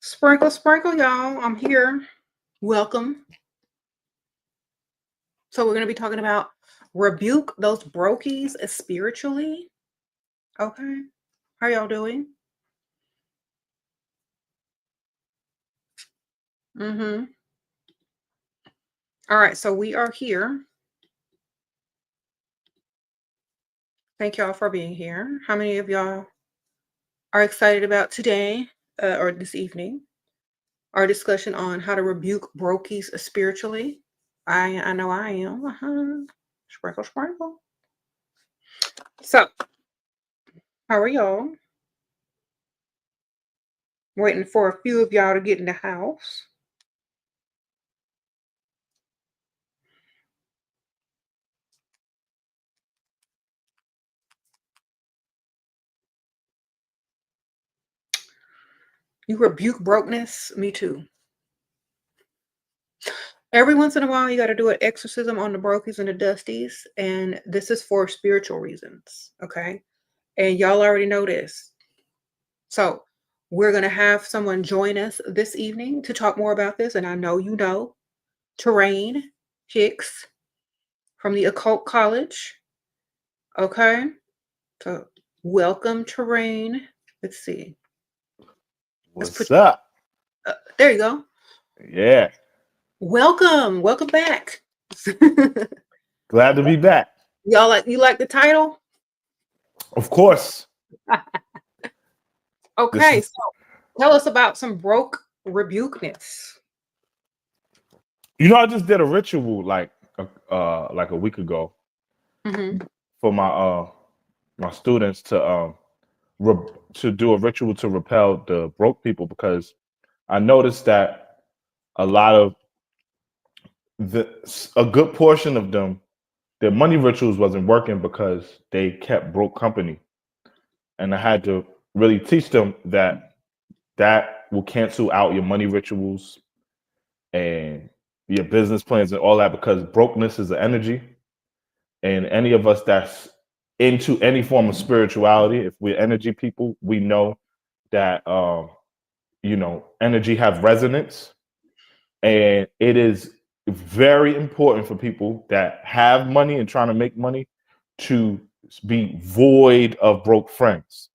Sprinkle, sprinkle, y'all. I'm here. Welcome. So we're going to be talking about rebuke those brokies spiritually. Okay. How y'all doing? Mm-hmm. All right. So we are here. Thank y'all for being here. How many of y'all are excited about today or this evening? Our discussion on how to rebuke brokies spiritually. I know I am. Sprinkle, sprinkle. So, how are y'all? Waiting for a few of y'all to get in the house. You rebuke brokenness? Me too. Every once in a while, you got to do an exorcism on the brokies and the dusties. And this is for spiritual reasons. Okay. And y'all already know this. So we're going to have someone join us this evening to talk more about this. And I know you know Terrane Hicks from the Occult College. Okay. So welcome, Terrane. Let's see. What's up? There you go. Yeah, Welcome. Welcome back. glad to be back. You like the title? Of course, this Okay, is. so tell us about some broke rebukeness. I just did a ritual like a week ago Hmm. for my students to do a ritual to repel the broke people because I noticed that a lot of a good portion of them their money rituals wasn't working because they kept broke company, and I had to really teach them that will cancel out your money rituals and your business plans and all that because brokenness is an energy. And any of us that's into any form of spirituality, if we're energy people, we know that energy have resonance, and it is very important for people that have money and trying to make money to be void of broke friends.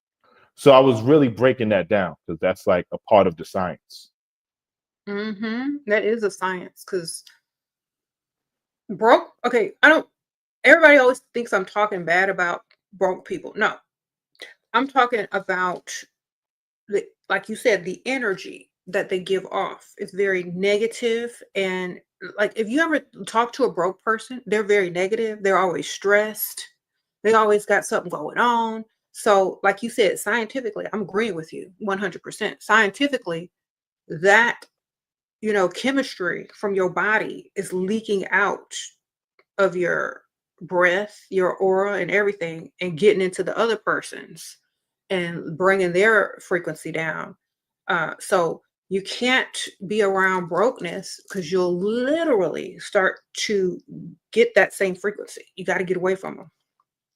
So I was really breaking that down because that's like a part of the science. That is a science because broke. Okay, I don't. Everybody always thinks I'm talking bad about broke people. No, I'm talking about like you said, the energy that they give off is very negative. And like, if you ever talk to a broke person, they're very negative. They're always stressed. They always got something going on. So, like you said, scientifically, I'm agreeing with you 100%. Scientifically, that, chemistry from your body is leaking out of your breath, your aura, and everything, and getting into the other person's and bringing their frequency down. So you can't be around brokenness because you'll literally start to get that same frequency. You got to get away from them.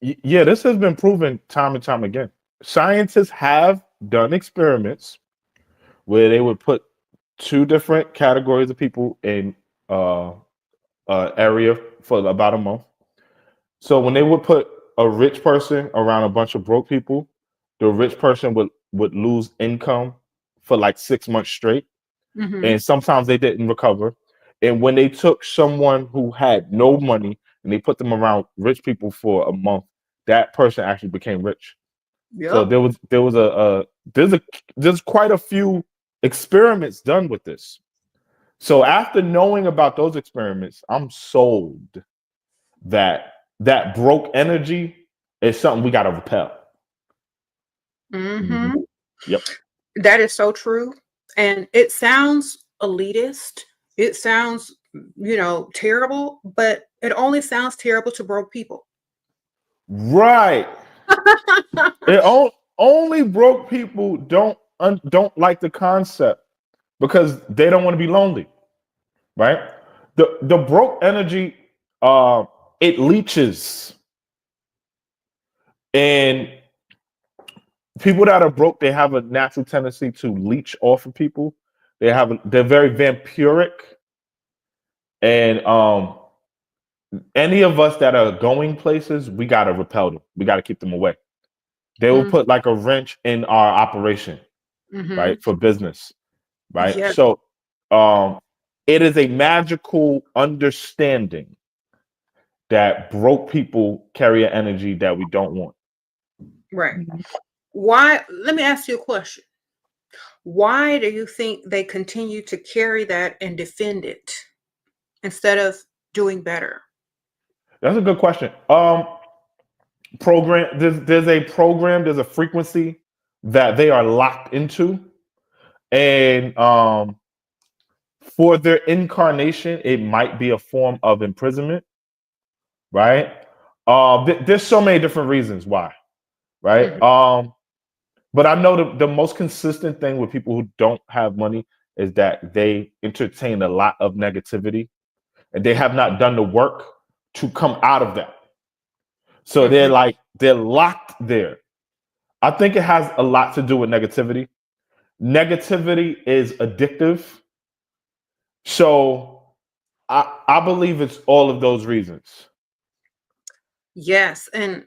Yeah, this has been proven time and time again. Scientists have done experiments where they would put two different categories of people in uh, area for about a month. So when they would put a rich person around a bunch of broke people, the rich person would lose income for like 6 months straight, Hmm. and sometimes they didn't recover. And when they took someone who had no money and they put them around rich people for a month, that person actually became rich. So Yep. there was there's quite a few experiments done with this. So after knowing about those experiments, I'm sold that that broke energy is something we got to repel. Mhm. Hmm. Yep. That is so true. And it sounds elitist. It sounds, terrible, but it only sounds terrible to broke people. Right. Only broke people don't like the concept because they don't want to be lonely, right? The broke energy uh it leeches, and people that are broke, they have a natural tendency to leech off of people. They're very vampiric, and any of us that are going places, we gotta repel them. We gotta keep them away. They will Mm, put like a wrench in our operation, mm-hmm. right, for business, right? Yeah, So, um, it is a magical understanding that broke people carry an energy that we don't want. right. Why? Let me ask you a question. Why do you think they continue to carry that and defend it instead of doing better? That's a good question. There's a frequency that they are locked into, and for their incarnation, it might be a form of imprisonment, right? There's so many different reasons why, right? Mhm. But I know the most consistent thing with people who don't have money is that they entertain a lot of negativity, and they have not done the work to come out of that. So Mhm. they're locked there. I think it has a lot to do with negativity. Negativity is addictive. So I believe it's all of those reasons. Yes, and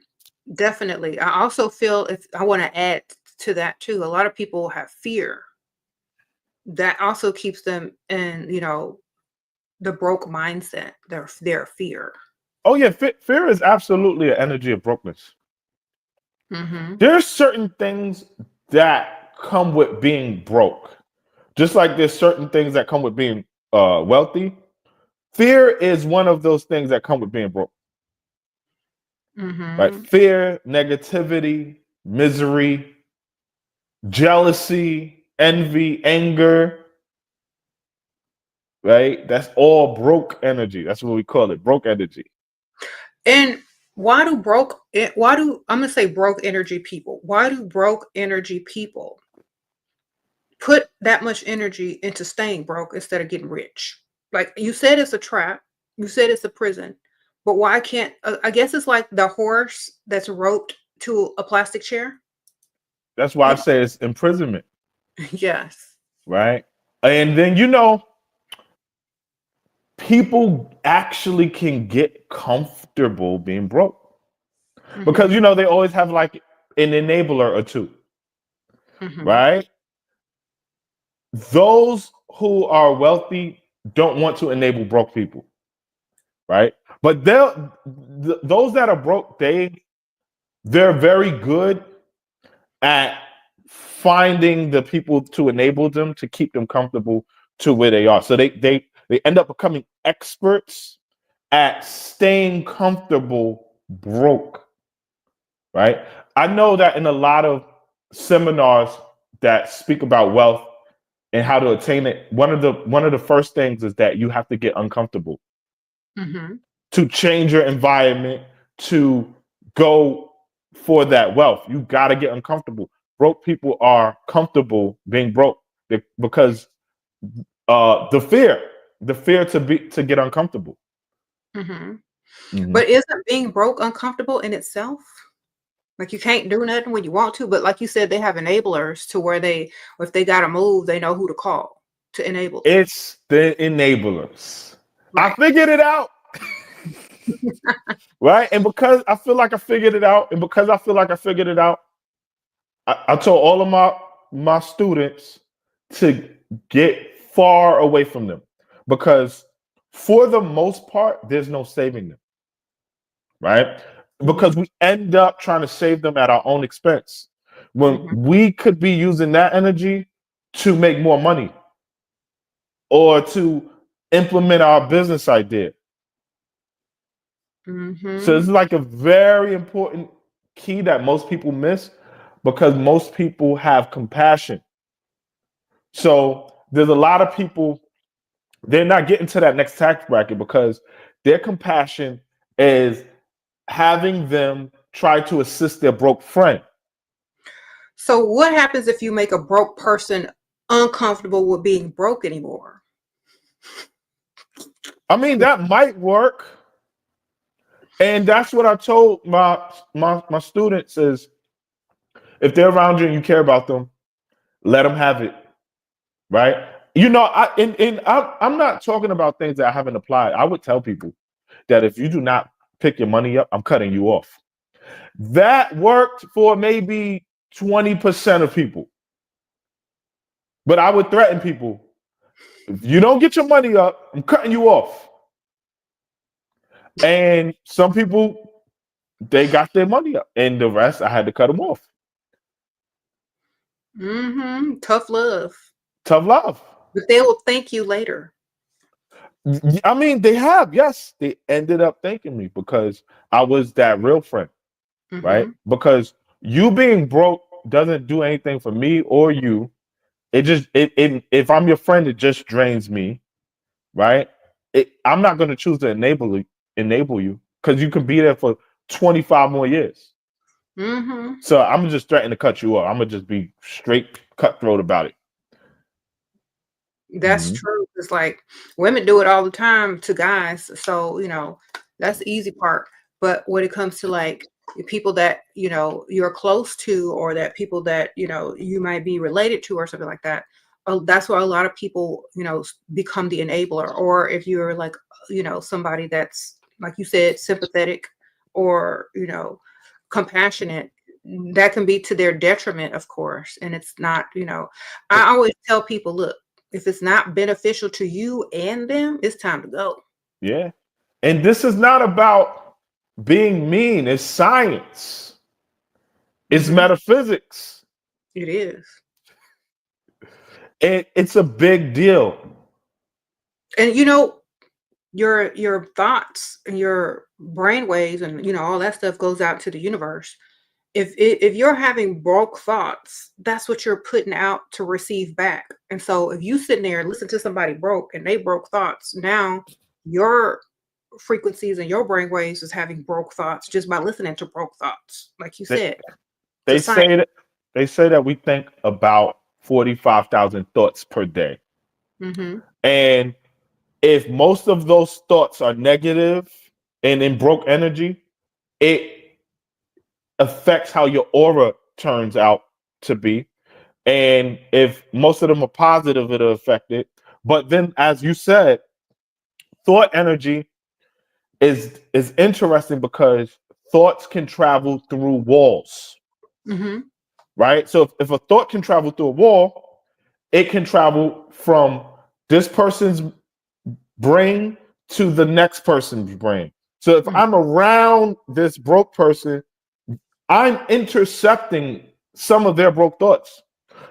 definitely. I also feel if I want to add to that too, a lot of people have fear that also keeps them in, the broke mindset, their fear. Oh yeah, fear is absolutely an energy of brokenness. Hmm. There's certain things that come with being broke. Just like there's certain things that come with being wealthy. Fear is one of those things that come with being broke. Right? Hmm. Fear, negativity, misery, jealousy, envy, anger, right? That's all broke energy. That's what we call it, broke energy. And why do I'm gonna say broke energy people? Why do broke energy people put that much energy into staying broke instead of getting rich? Like you said, it's a trap. You said it's a prison, but why can't? I guess it's like the horse that's roped to a plastic chair. That's why I It, say it's imprisonment, yes. right? And then people actually can get comfortable being broke because Hmm. they always have like an enabler or two, Hmm. right? Those who are wealthy don't want to enable broke people, right? But those that are broke, they're very good at finding the people to enable them to keep them comfortable to where they are. So they end up becoming experts at staying comfortable broke, right? I know that in a lot of seminars that speak about wealth and how to attain it, one of the first things is that you have to get uncomfortable Hmm. to change your environment to go for that wealth. You got to get uncomfortable. Broke people are comfortable being broke because the fear to get uncomfortable. Hmm. Mhm. But isn't being broke uncomfortable in itself? Like you can't do nothing when you want to, but like you said, they have enablers to where if they gotta move, they know who to call to enable them. It's the enablers. I Right. figured it out, right? And because I feel like I figured it out, and because I feel like I figured it out, I told all of my students to get far away from them because for the most part, there's no saving them, right? Because Mhm. we end up trying to save them at our own expense when Mhm. we could be using that energy to make more money or to implement our business idea. So this Mhm. is like a very important key that most people miss because most people have compassion. So there's a lot of people, they're not getting to that next tax bracket because their compassion is having them try to assist their broke friend. So what happens if you make a broke person uncomfortable with being broke anymore? I mean, that might work. And that's what I told my students is If they're around you and you care about them, let them have it, right? You know, I'm not talking about things that I haven't applied. I would tell people that if you do not pick your money up, I'm cutting you off. That worked for maybe 20% of people. But I would threaten people, if you don't get your money up, I'm cutting you off. And some people, they got their money up. And the rest, I had to cut them off. Tough love. Tough love. But they will thank you later. I mean, they have, yes. They ended up thanking me because I was that real friend, right? Because you being broke doesn't do anything for me or you. It just if I'm your friend, it just drains me, right? I'm not going to choose to enable you because you can be there for 25 more years. So I'm just threatening to cut you off. I'm gonna just be straight cutthroat about it. That's true. It's like women do it all the time to guys. So, you know, that's the easy part. But when it comes to like people that, you know, you're close to, or that people that, you know, you might be related to or something like that, that's why a lot of people, you know, become the enabler. Or if you're like, you know, somebody that's, like you said, sympathetic or, you know, compassionate, that can be to their detriment, of course. And it's not, you know, I always tell people, look, if it's not beneficial to you and them, it's time to go. Yeah. And this is not about being mean. It's science. It's metaphysics. It is. It's a big deal. And you know, your thoughts and your brain waves and you know all that stuff goes out to the universe. If you're having broke thoughts, that's what you're putting out to receive back. And so if you sitting there and listen to somebody broke and they broke thoughts, now your frequencies and your brain waves is having broke thoughts just by listening to broke thoughts. Like you said. They say that we think about 45,000 thoughts per day. And if most of those thoughts are negative and in broke energy, it affects how your aura turns out to be. And if most of them are positive, it'll affect it. But then, as you said, thought energy is interesting because thoughts can travel through walls. Right? So if a thought can travel through a wall, it can travel from this person's brain to the next person's brain. So if I'm around this broke person, I'm intercepting some of their broke thoughts.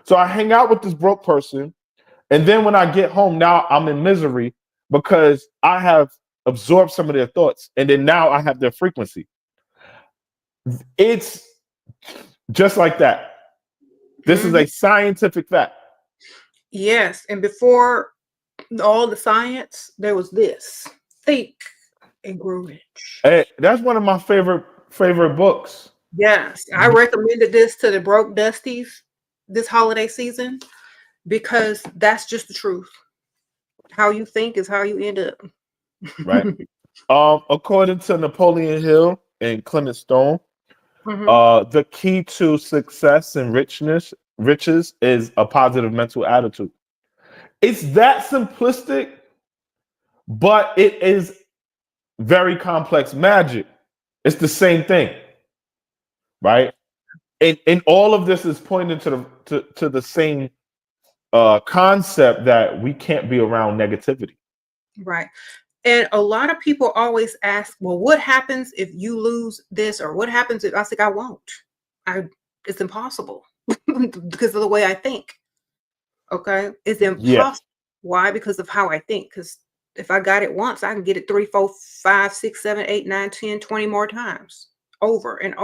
So I hang out with this broke person, and then when I get home, now I'm in misery because I have absorbed some of their thoughts, and then now I have their frequency. It's just like that. This is a scientific fact. Yes, and before all the science, there was this: think and grow rich. Hey, that's one of my favorite books. Yes, I recommended this to the broke dusties this holiday season because that's just the truth. How you think is how you end up. Right. According to Napoleon Hill and Clement Stone, the key to success and riches is a positive mental attitude. It's that simplistic, but it is very complex magic. It's the same thing, right? And all of this is pointing to the same concept that we can't be around negativity. Right. And a lot of people always ask, well, what happens if you lose this? Or what happens if I think I won't? It's impossible because of the way I think. Okay. It's impossible. Yeah. Why? Because of how I think. Because if I got it once, I can get it 3, 4, 5, 6, 7, 8, 9, 10, 20 more times over and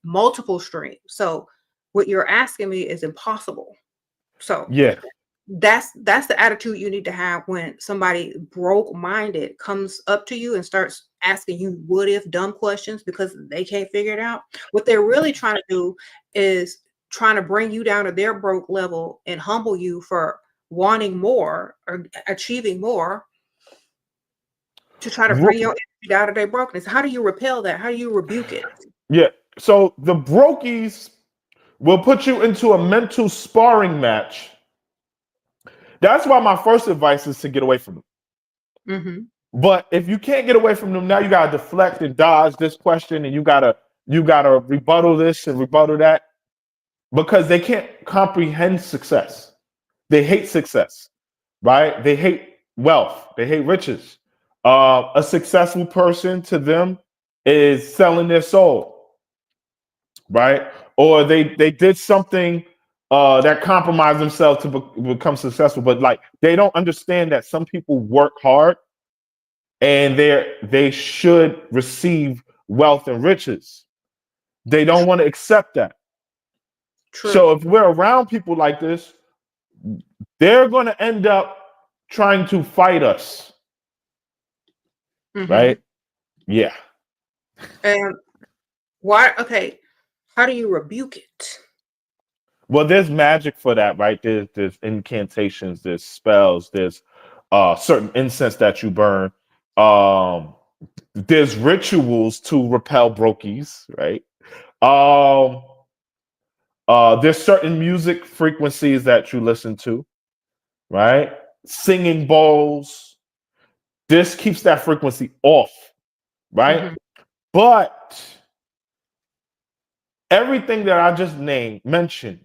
multiple streams. So what you're asking me is impossible. So yeah, that's the attitude you need to have when somebody broke-minded comes up to you and starts asking you what if dumb questions because they can't figure it out. What they're really trying to do is trying to bring you down to their broke level and humble you for wanting more or achieving more to try to bring your energy out of their brokenness. How do you repel that? How do you rebuke it? Yeah. So the brokies will put you into a mental sparring match. That's why my first advice is to get away from them. Mm-hmm. But if you can't get away from them, now you gotta deflect and dodge this question, and you gotta rebuttal this and rebuttal that, because they can't comprehend success. They hate success, right? They hate wealth. They hate riches. A successful person to them is selling their soul, right? Or they did something that compromised themselves to become successful, but like they don't understand that some people work hard and they should receive wealth and riches. They don't want to accept that. True. So if we're around people like this, they're going to end up trying to fight us. Mm-hmm. Right? Yeah. And why? Okay. How do you rebuke it? Well, there's magic for that, right? There's incantations, there's spells, there's certain incense that you burn. There's rituals to repel brokies, right? There's certain music frequencies that you listen to, right? Singing bowls. This keeps that frequency off, right? Mm-hmm. But everything that I just mentioned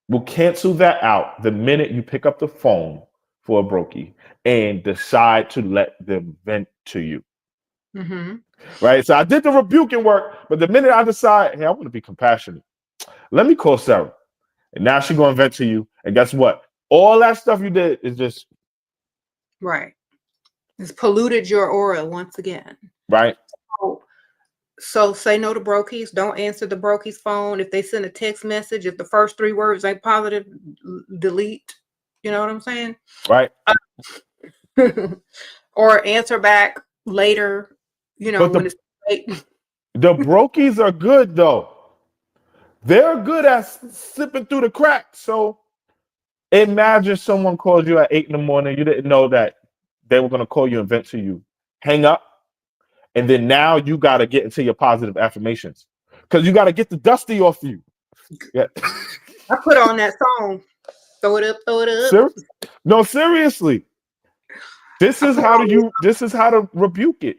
will cancel that out the minute you pick up the phone for a brokey and decide to let them vent to you. Mm-hmm. Right? So I did the rebuking work, but the minute I decide, hey, I want to be compassionate, let me call Sarah. And now she's going to vent to you. And guess what? All that stuff you did is just... Right. It's polluted your aura once again. Right. So say no to brokies. Don't answer the brokies phone. If they send a text message, if the first 3 words ain't positive, delete. You know what I'm saying? Right. Or answer back later, you know, when it's late. The brokies are good, though. They're good at slipping through the cracks. So imagine someone called you at 8 in the morning. You didn't know that they were going to call you and vent to you. Hang up. And then now you got to get into your positive affirmations because you got to get the dusty off you. Yeah. I put on that song. Throw it up. No, seriously. This is how to rebuke it.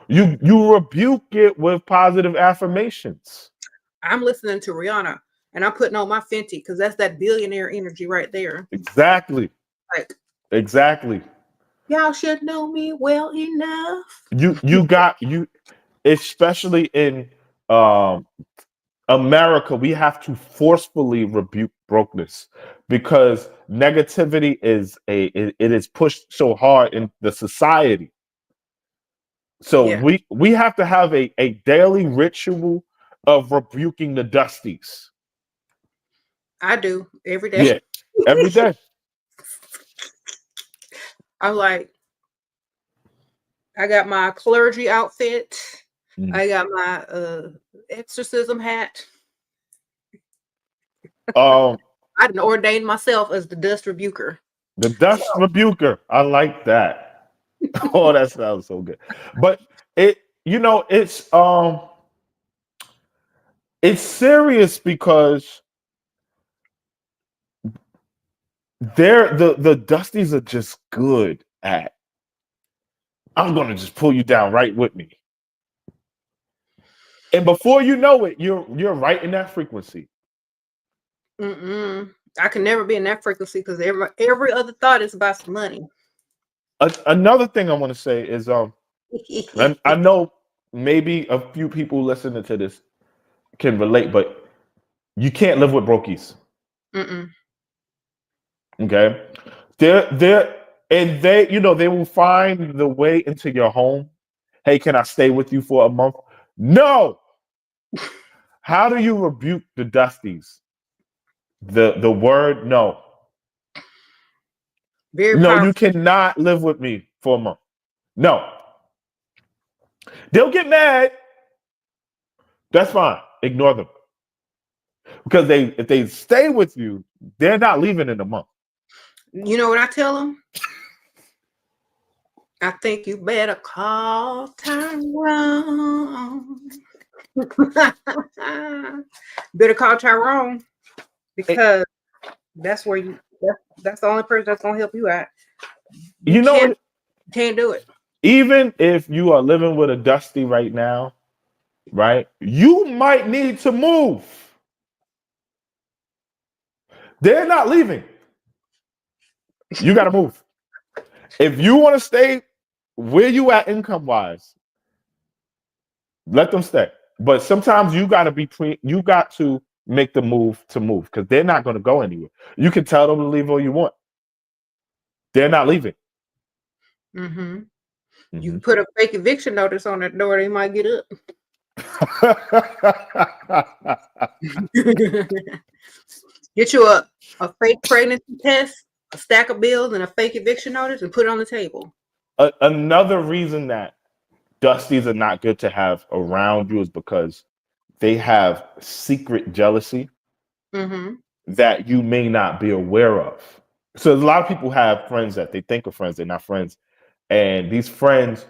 You rebuke it with positive affirmations. I'm listening to Rihanna and I'm putting on my Fenty because that's that billionaire energy right there. Exactly. Like, exactly. Y'all should know me well enough. You especially in America, we have to forcefully rebuke brokenness because negativity it is pushed so hard in the society. So Yeah. we have to have a daily ritual of rebuking the dusties. I do every day. Yeah, every day. I'm like, I got my clergy outfit. I got my exorcism hat. I didn't ordain myself as the dust rebuker. The dust rebuker. I like that. Oh, that sounds so good. But it's serious because the dusties are just good at, I'm gonna just pull you down right with me. And before you know it, you're right in that frequency. I can never be in that frequency because every other thought is about some money. Another thing I want to say is and I know maybe a few people listening to this can relate, but you can't live with brokies. Okay, they will find the way into your home. Hey, can I stay with you for a month? No. How do you rebuke the dusties? The word no. Very no, powerful. You cannot live with me for a month. No. They'll get mad. That's fine. Ignore them. Because if they stay with you, they're not leaving in a month. You know what I tell them? I think you better call Tyrone. Better call Tyrone. because that's where that's the only person that's gonna help you out. You You know, can't do it. even if you are living with a Dusty right now, right? You might need to move. They're not leaving. You got to move. If you want to stay where you at income wise, let them stay. But sometimes you got to you got to make the move to move because they're not going to go anywhere. You can tell them to leave all you want. They're not leaving. Mm-hmm. You Mm-hmm. put a fake eviction notice on that door, they might get up. Get you a fake pregnancy test, a stack of bills, and a fake eviction notice, and put it on the table. Another reason that Dusties are not good to have around you is because they have secret jealousy Mm-hmm. that you may not be aware of. So a lot of people have friends that they think are friends, they're not friends. And these friends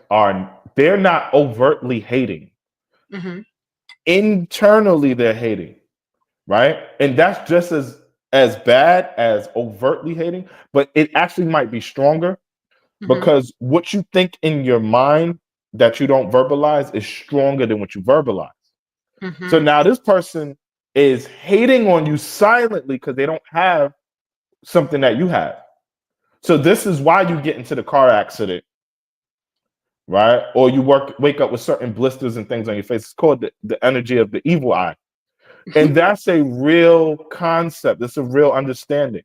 they're not overtly hating. Mm-hmm. Internally they're hating, right? And that's just as bad as overtly hating, but it actually might be stronger Mm-hmm. because what you think in your mind that you don't verbalize is stronger than what you verbalize. So Mm-hmm. now this person is hating on you silently because they don't have something that you have. So this is why you get into the car accident, right? Or you wake up with certain blisters and things on your face. It's called the energy of the evil eye. And that's a real concept. It's a real understanding,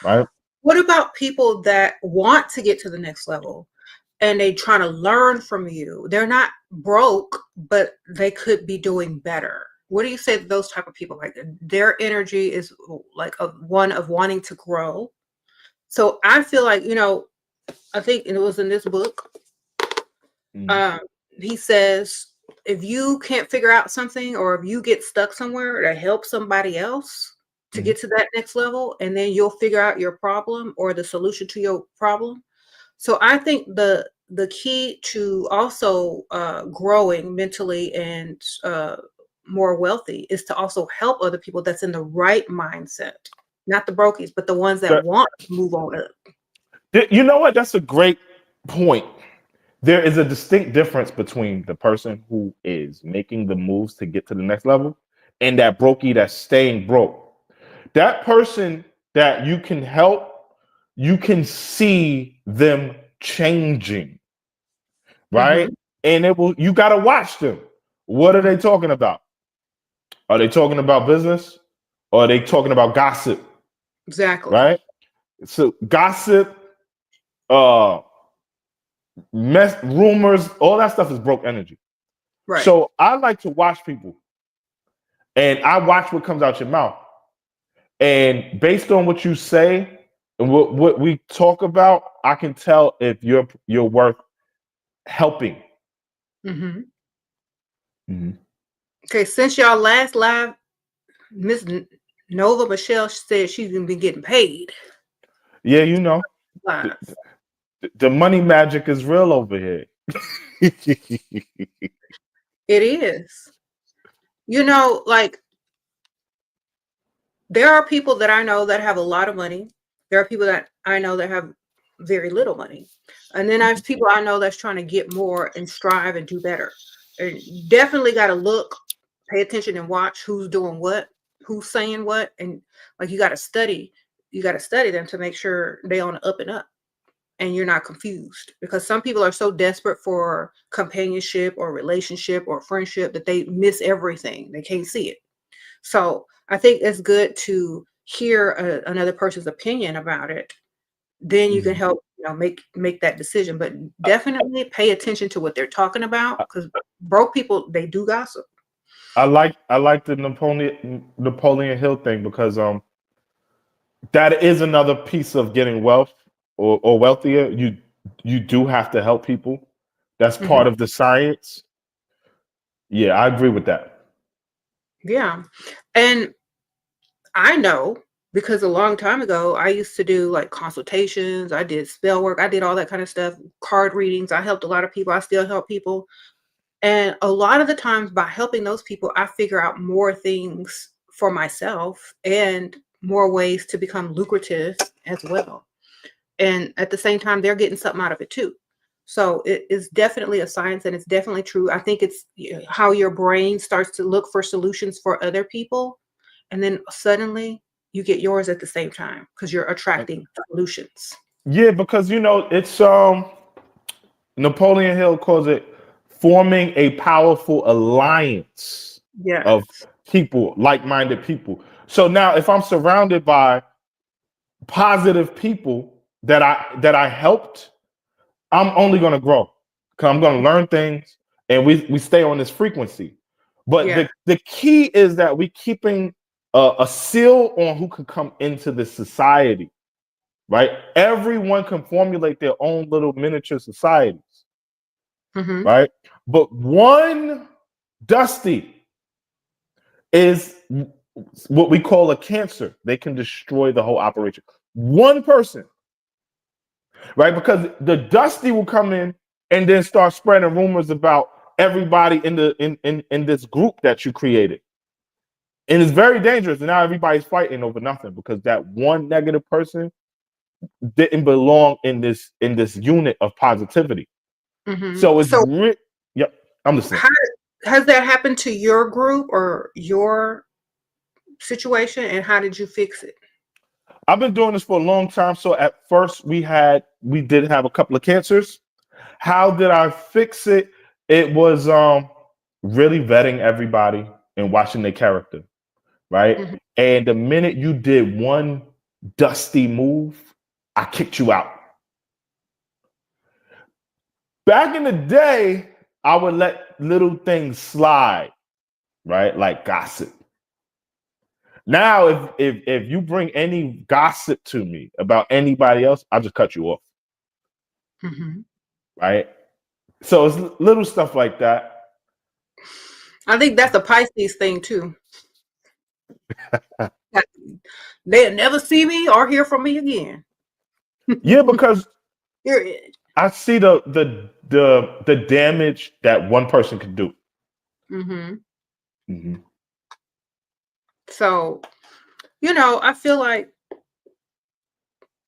right? What about people that want to get to the next level and they trying to learn from you? They're not broke, but they could be doing better. What do you say to those type of people? Like their energy is like one of wanting to grow. So I feel like, I think it was in this book. Mm-hmm. He says, if you can't figure out something or if you get stuck somewhere to help somebody else to Mm-hmm. get to that next level, and then you'll figure out your problem or the solution to your problem. So I think the key to also growing mentally and more wealthy is to also help other people that's in the right mindset, not the brokies, but the ones that want to move on up. You know what? That's a great point. There is a distinct difference between the person who is making the moves to get to the next level and that brokey that's staying broke. That person that you can help, you can see them changing, right? Mm-hmm. And you got to watch them. What are they talking about? Are they talking about business or are they talking about gossip, Exactly. right? So gossip, uh, rumors, all that stuff is broke energy. Right. So I like to watch people and I watch what comes out your mouth. And based on what you say and what we talk about, I can tell if you're worth helping. Mm-hmm. Mm-hmm. Okay, since y'all last live, Miss Nova Michelle said she's gonna be getting paid Yeah, you know, the, live. the money magic is real over here. It is. Like there are people that I know that have a lot of money. There are people that I know that have very little money. And then there's people I know that's trying to get more and strive and do better. And definitely got to look, pay attention and watch who's doing what, who's saying what. And like you got to study. You got to study them to make sure they on the up and up and you're not confused because some people are so desperate for companionship or relationship or friendship that they miss everything. They can't see it. So I think it's good to hear another person's opinion about it. Then you can Mhm. help, make that decision. But definitely pay attention to what they're talking about because broke people they do gossip. I like the Napoleon Hill thing because that is another piece of getting wealth or wealthier. You do have to help people. That's Mhm. part of the science. Yeah, I agree with that. Yeah, and I know because a long time ago I used to do like consultations. I did spell work. I did all that kind of stuff. Card readings. I helped a lot of people. I still help people. And a lot of the times by helping those people, I figure out more things for myself and more ways to become lucrative as well. And at the same time, they're getting something out of it too. So it is definitely a science, and it's definitely true. I think it's how your brain starts to look for solutions for other people, and then suddenly you get yours at the same time because you're attracting solutions. Yeah, because it's Napoleon Hill calls it forming a powerful alliance of Yes. people, like-minded people. So now if I'm surrounded by positive people that I helped, I'm only going to grow. Cause I'm going to learn things, and we stay on this frequency. But Yeah. the key is that we keeping a seal on who can come into this society, right? Everyone can formulate their own little miniature societies, Hmm. right? But one Dusty is what we call a cancer. They can destroy the whole operation. One person, right? Because the Dusty will come in and then start spreading rumors about everybody in this group that you created. And it's very dangerous. And now everybody's fighting over nothing because that one negative person didn't belong in this unit of positivity. Hmm. So So yep, I'm listening. how has that happened to your group or your situation, and how did you fix it? I've been doing this for a long time. So at first we did have a couple of cancers. How did I fix it? It was really vetting everybody and watching their character, right? Hmm. And the minute you did one dusty move, I kicked you out. Back in the day, I would let little things slide, right? Like gossip. Now, if you bring any gossip to me about anybody else, I'll just cut you off, Hmm. right? So it's little stuff like that. I think that's a Pisces thing too. They'll never see me or hear from me again. Yeah, because Period. I see the damage that one person can do. Hmm. Mhm. So, I feel like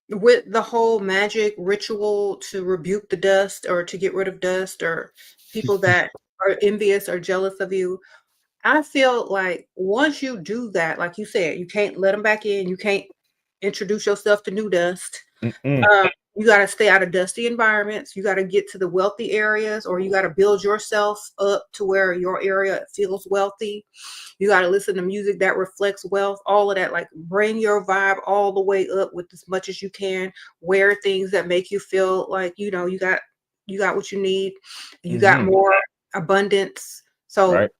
with the whole magic ritual to rebuke the dust or to get rid of dust or people that are envious or jealous of you, I feel like once you do that, like you said, you can't let them back in. You can't introduce yourself to new dust. Mm-mm. You got to stay out of dusty environments. You got to get to the wealthy areas, or you got to build yourself up to where your area feels wealthy. You got to listen to music that reflects wealth, all of that. Like bring your vibe all the way up with as much as you can. Wear things that make you feel like, you got what you need. You got Mm-hmm. more abundance. So Right.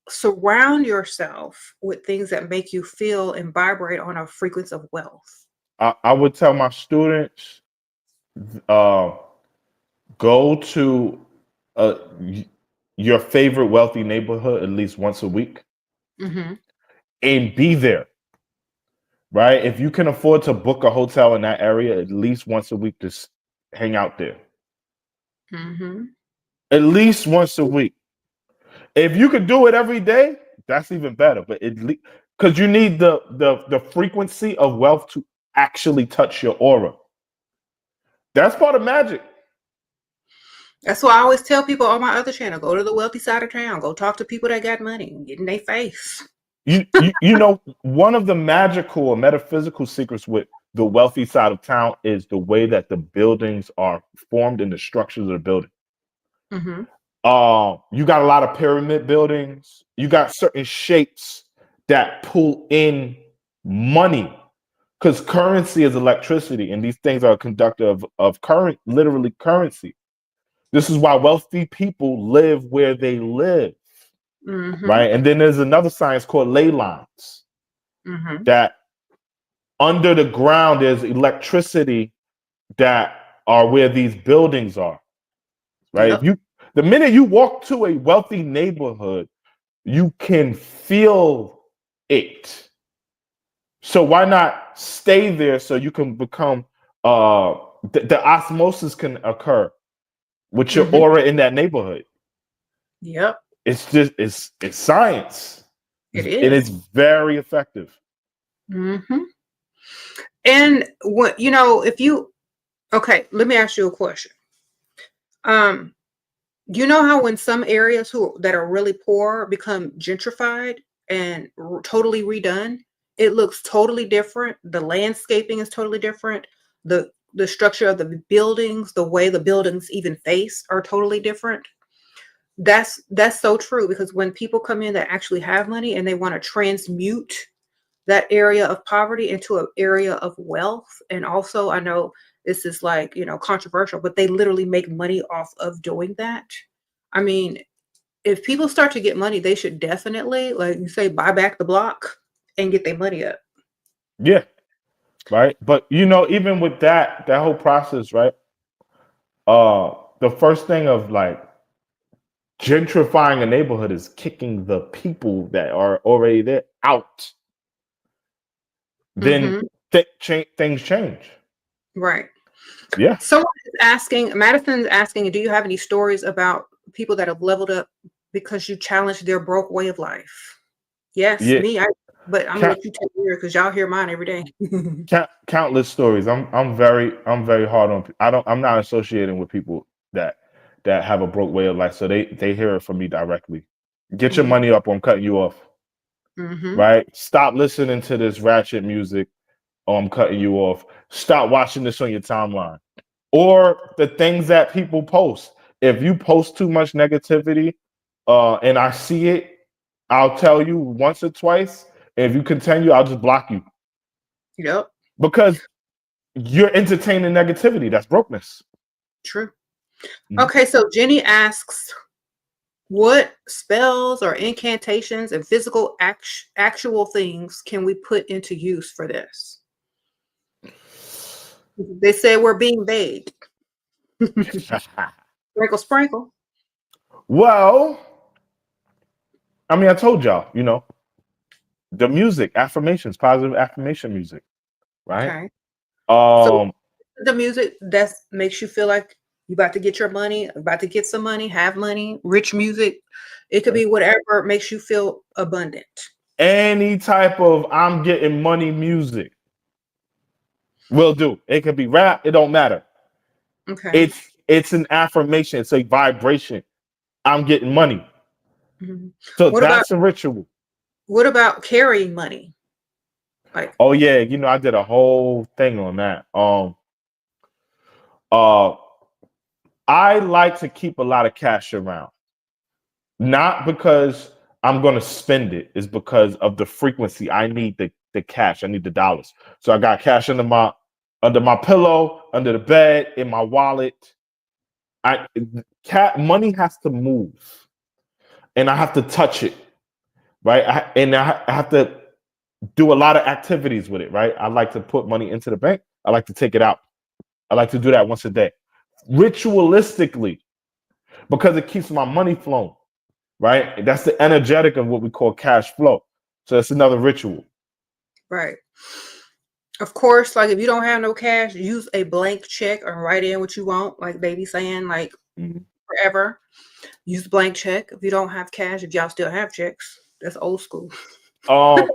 surround yourself with things that make you feel and vibrate on a frequency of wealth. I would tell my students, uh, go to your favorite wealthy neighborhood at least once a week Hmm. and be there. Right. If you can afford to book a hotel in that area at least once a week, just hang out there. Hmm. At least once a week. If you could do it every day, that's even better. But because you need the frequency of wealth to actually touch your aura. That's part of magic. That's why I always tell people on my other channel, go to the wealthy side of town, go talk to people that got money and get in their face. One of the magical or metaphysical secrets with the wealthy side of town is the way that the buildings are formed and the structures of the building. Hmm. You got a lot of pyramid buildings. You got certain shapes that pull in money because currency is electricity, and these things are a conductor of current, literally currency. This is why wealthy people live where they live, Hmm. right? And then there's another science called ley lines Hmm. that under the ground there's electricity that are where these buildings are, right? If Yep. you the minute you walk to a wealthy neighborhood, you can feel it. So why not stay there so you can become the osmosis can occur with your Hmm. aura in that neighborhood. Yep. It's just it's science. It It is. is very effective. Mm-hmm. And what if you okay, let me ask you a question. Um, you know how when some areas that are really poor become gentrified and totally redone, it looks totally different. The landscaping is totally different. The structure of the buildings, the way the buildings even face are totally different. That's so true because when people come in that actually have money and they want to transmute that area of poverty into an area of wealth. And also, I know this is like, controversial, but they literally make money off of doing that. I mean, if people start to get money, they should definitely, like you say, buy back the block and get their money up. Yeah, right. But even with that whole process, right? The first thing of like gentrifying a neighborhood is kicking the people that are already there out. Then Hmm. things change. Right. Yeah, Someone is asking, Madison's asking, do you have any stories about people that have leveled up because you challenged their broke way of life? Yes, yeah. me. But I'm gonna Count, let you take here because y'all hear mine every day. countless stories. I'm very hard on. I'm not associating with people that have a broke way of life, so they hear it from me directly. Get your Mhm, money up. Or I'm cutting you off. mhm. Right? Stop listening to this ratchet music. Or I'm cutting you off. Stop watching this on your timeline. Or the things that people post. If you post too much negativity, and I see it, I'll tell you once or twice. And if you continue, I'll just block you Yep, because you're entertaining negativity. That's brokenness. true. Mhm. Okay, so Jenny asks, what spells or incantations and physical actual things can we put into use for this? They say we're being vague. Sprinkle, sprinkle. Well, I mean, I told y'all, the music, affirmations, positive affirmation music, right? Okay. So Um, the music that makes you feel like you about to get your money, about to get some money, have money, rich music. It could be whatever makes you feel abundant. any type of I'm getting money music will do. It could be rap, it don't matter. Okay. It's an affirmation, it's a vibration. I'm getting money. Mhm. So What about that's a ritual. carrying money? Like, Oh yeah, I did a whole thing on that. Uh I like to keep a lot of cash around. Not because I'm gonna spend it, it's because of the frequency. I need the cash, I need the dollars. So I got cash under my pillow, under the bed, in my wallet. I cat money has to move and I have to touch it, right? I have to do a lot of activities with it, right? I like to put money into the bank. I like to take it out. I like to do that once a day, ritualistically, because it keeps my money flowing, right? That's the energetic of what we call cash flow. So that's another ritual. right. Of course, like if you don't have no cash, use a blank check or write in what you want, like they be saying, like Mhm. forever. Use blank check. If you don't have cash, if y'all still have checks, that's old school. Um,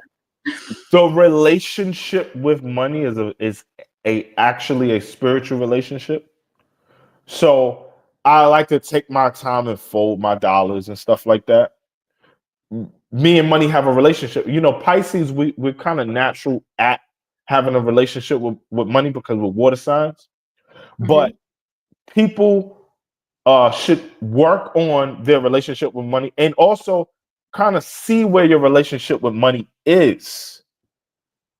the relationship with money is actually a spiritual relationship. So I like to take my time and fold my dollars and stuff like that. Me and money have a relationship. Pisces, we're kind of natural at having a relationship with money because we're water signs. Hmm. But people should work on their relationship with money and also kind of see where your relationship with money is,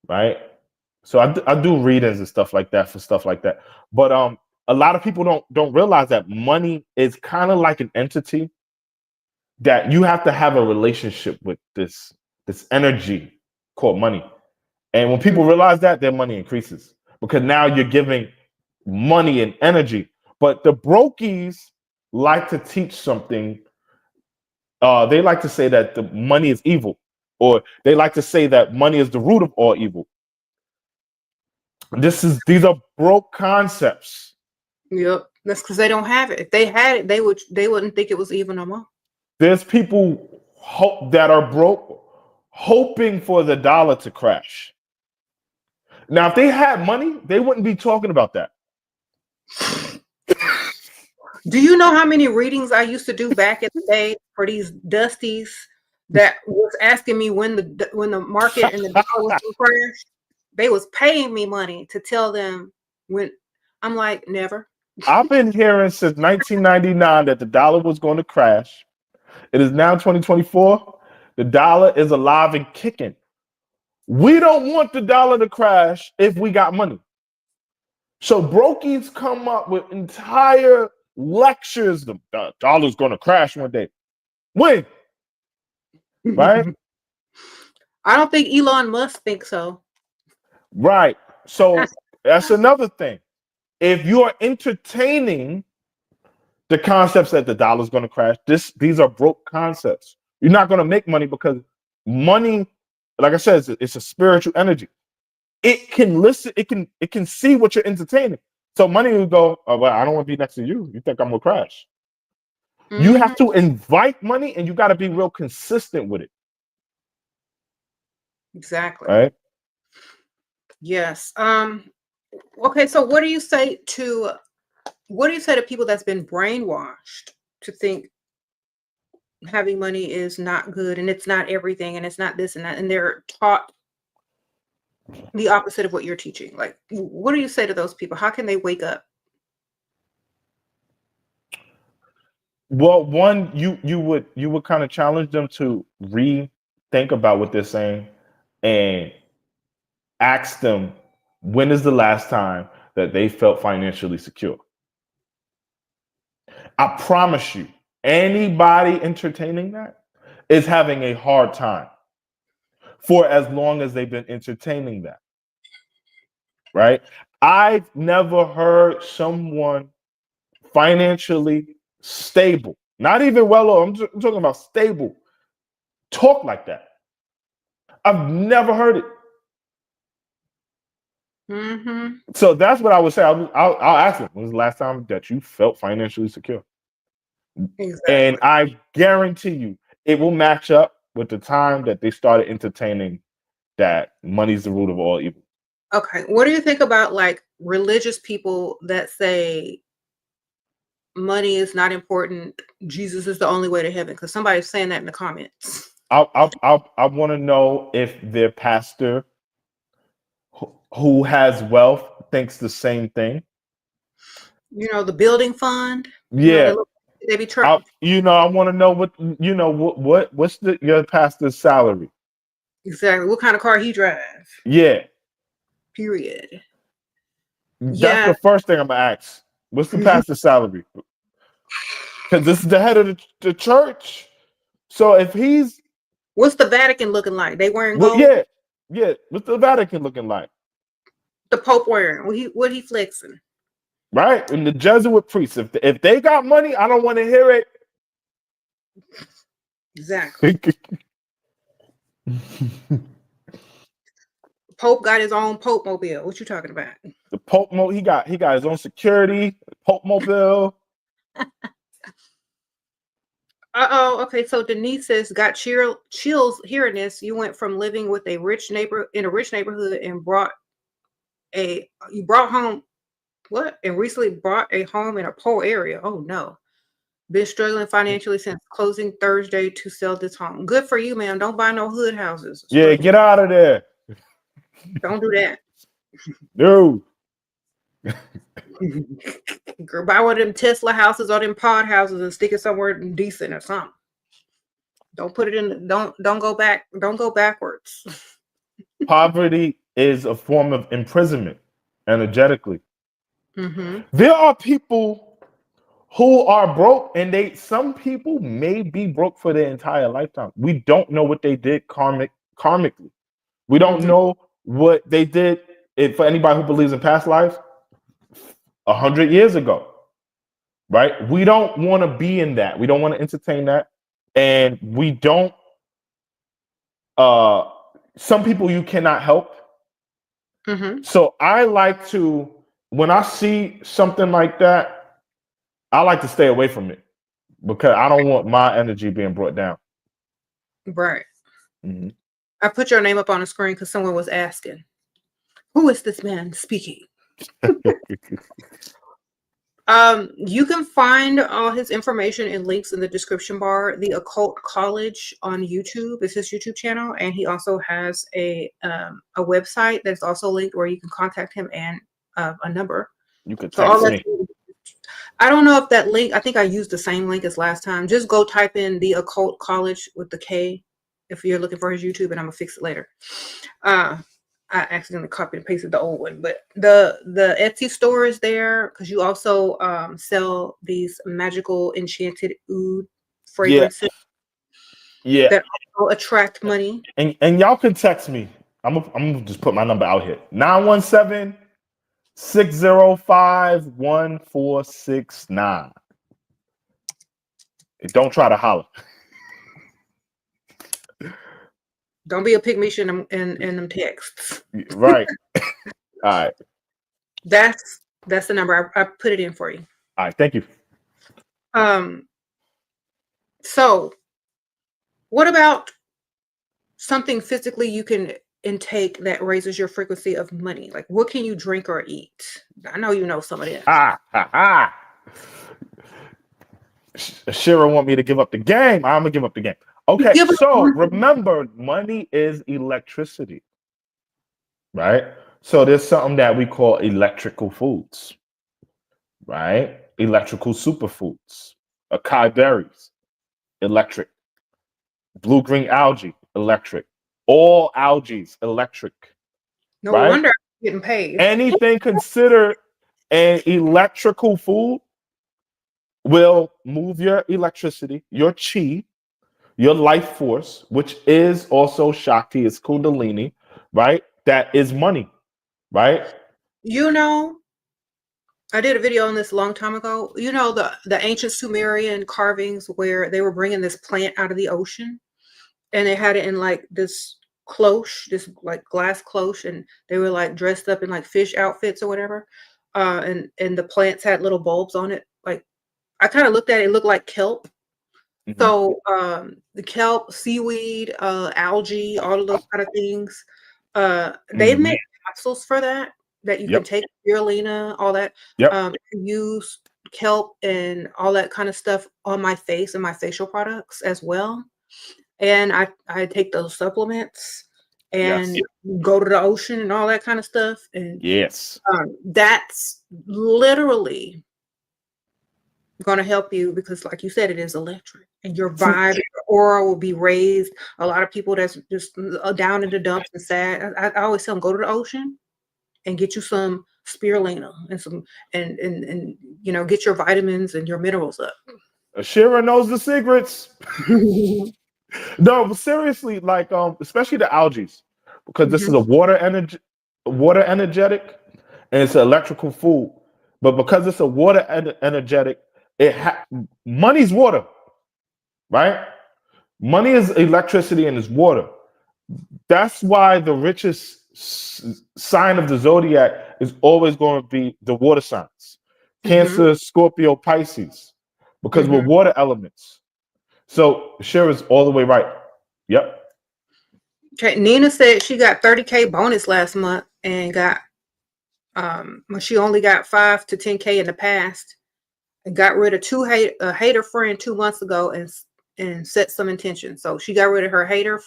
right? So I do readings and stuff like that for stuff like that. But a lot of people don't realize that money is kind of like an entity that you have to have a relationship with this energy called money. And when people realize that, their money increases because now you're giving money and energy. But the brokies like to teach something. They like to say that the money is evil, or they like to say that money is the root of all evil. These are broke concepts. Yep. That's because they don't have it. If they had it, they wouldn't think it was even no more. There's people that are broke hoping for the dollar to crash. Now, if they had money, they wouldn't be talking about that. Do you know how many readings I used to do back in the day for these dusties that was asking me when the market and the dollar was going to crash? They was paying me money to tell them when. I'm like, never. I've been hearing since 1999 that the dollar was going to crash. It is now 2024. The dollar is alive and kicking. We don't want the dollar to crash if we got money. So brokies come up with entire lectures. The dollar's going to crash one day. When? Right? I don't think Elon Musk thinks so. Right. So that's another thing. If you are entertaining the concepts that the dollar's going to crash, these are broke concepts. You're not going to make money because money, like I said, it's a spiritual energy. It can listen, it can see what you're entertaining. So money will go, oh, well, I don't want to be next to you. You think I'm gonna crash? You have to invite money, and you got to be real consistent with it. Exactly. Right? Yes. Okay, so what do you say to people that's been brainwashed to think having money is not good and it's not everything and it's not this and that, and they're taught the opposite of what you're teaching? Like, what do you say to those people? How can they wake up? Well, one, you would kind of challenge them to rethink about what they're saying and ask them, when is the last time that they felt financially secure? I promise you, anybody entertaining that is having a hard time for as long as they've been entertaining that. Right? I've never heard someone financially stable, not even well off, I'm talking about stable, talk like that. I've never heard it. So that's what I would say. I'll ask them, when was the last time that you felt financially secure? Exactly. And I guarantee you, it will match up with the time that they started entertaining that money's the root of all evil. Okay. What do you think about like religious people that say money is not important, Jesus is the only way to heaven? Because somebody's saying that in the comments. I want to know if their pastor who has wealth thinks the same thing. You know, the building fund. Yeah. They be trying. I want to know what's your pastor's salary? Exactly. What kind of car he drives? Yeah. Period. That's the first thing I'm gonna ask. What's the pastor's salary? Because this is the head of the church. So if he's, what's the Vatican looking like? They wearing gold? Yeah. What's the Vatican looking like? The Pope wearing? What he flexing? Right? And the Jesuit priests, if they got money, I don't want to hear it. Exactly. Pope got his own Pope mobile. What you talking about? The Pope he got his own security, Pope mobile. Okay. So Denise says, got chills hearing this. You went from living with a rich neighborhood and brought home what? And recently bought a home in a poor area. Oh no. Been struggling financially since closing Thursday to sell this home. Good for you, man. Don't buy no hood houses. Yeah, get out of there. Don't do that. No. Girl, buy one of them Tesla houses or them pod houses and stick it somewhere decent or something. Don't put it in. Don't go back. Don't go backwards. Poverty is a form of imprisonment, energetically. Mm-hmm. There are people who are broke, and some people may be broke for their entire lifetime. We don't know what they did karmically. We don't know what they did. For anybody who believes in past lives, 100 years ago, right? We don't want to be in that. We don't want to entertain that, and we don't. Some people you cannot help. So I like to, when I see something like that, I like to stay away from it because I don't want my energy being brought down. Right. I put your name up on the screen because someone was asking, who is this man speaking? You can find all his information and links in the description bar. The Occult College on YouTube is his YouTube channel, and he also has a website that's also linked where you can contact him and a number. You could So all text that's, me. I don't know if that link, I think I used the same link as last time. Just go type in the Occult College with the K if you're looking for his YouTube, and I'm gonna fix it later. I accidentally copied and pasted the old one, but the Etsy store is there because you also sell these magical enchanted oud fragrances Yeah. that also attract money. And y'all can text me. I'm gonna just put my number out here. 917-605-1469. Don't try to holler. Don't be a pygmy in them texts. Right. All right. That's the number. I put it in for you. All right. Thank you. So what about something physically you can intake that raises your frequency of money? Like, what can you drink or eat? I know you know some of this. SheRa want me to give up the game. I'm gonna give up the game. Okay, so remember, money is electricity, right? So there's something that we call electrical foods, right? Electrical superfoods, acai berries, electric, blue-green algae, electric, all algae, electric. No right? wonder I'm getting paid. Anything considered an electrical food will move your electricity, your chi, your life force, which is also Shakti, is Kundalini, right? That is money, right? You know, I did a video on this a long time ago. You know, the ancient Sumerian carvings where they were bringing this plant out of the ocean and they had it in like this cloche, this like glass cloche, and they were like dressed up in like fish outfits or whatever. And the plants had little bulbs on it. Like, I kind of looked at it, it looked like kelp. Mhm. So the kelp, seaweed, algae, all of those kind of things. They've made capsules for that you can Yep. take, spirulina, all that. Yep. Use kelp and all that kind of stuff on my face and my facial products as well. And I take those supplements and Yes. go to the ocean and all that kind of stuff. And Yes. that's literally going to help you because, like you said, it is electric and your vibe, your aura will be raised. A lot of people that's just down in the dumps and sad. I always tell them, go to the ocean and get you some spirulina and some and you know, get your vitamins and your minerals up. SheRa knows the secrets. No, but seriously, like especially the algae, because this is a water energetic, and it's an electrical food. But because it's a water energetic, money's water, right? Money is electricity and is water. That's why the richest sign of the zodiac is always going to be the water signs: Cancer, Scorpio, Pisces, because we're water elements. So SheRa's all the way right. Yep. Okay, Nina said she got 30K bonus last month and got she only got 5 to 10K in the past, and got rid of a hater friend 2 months ago and set some intention. So she got rid of her hater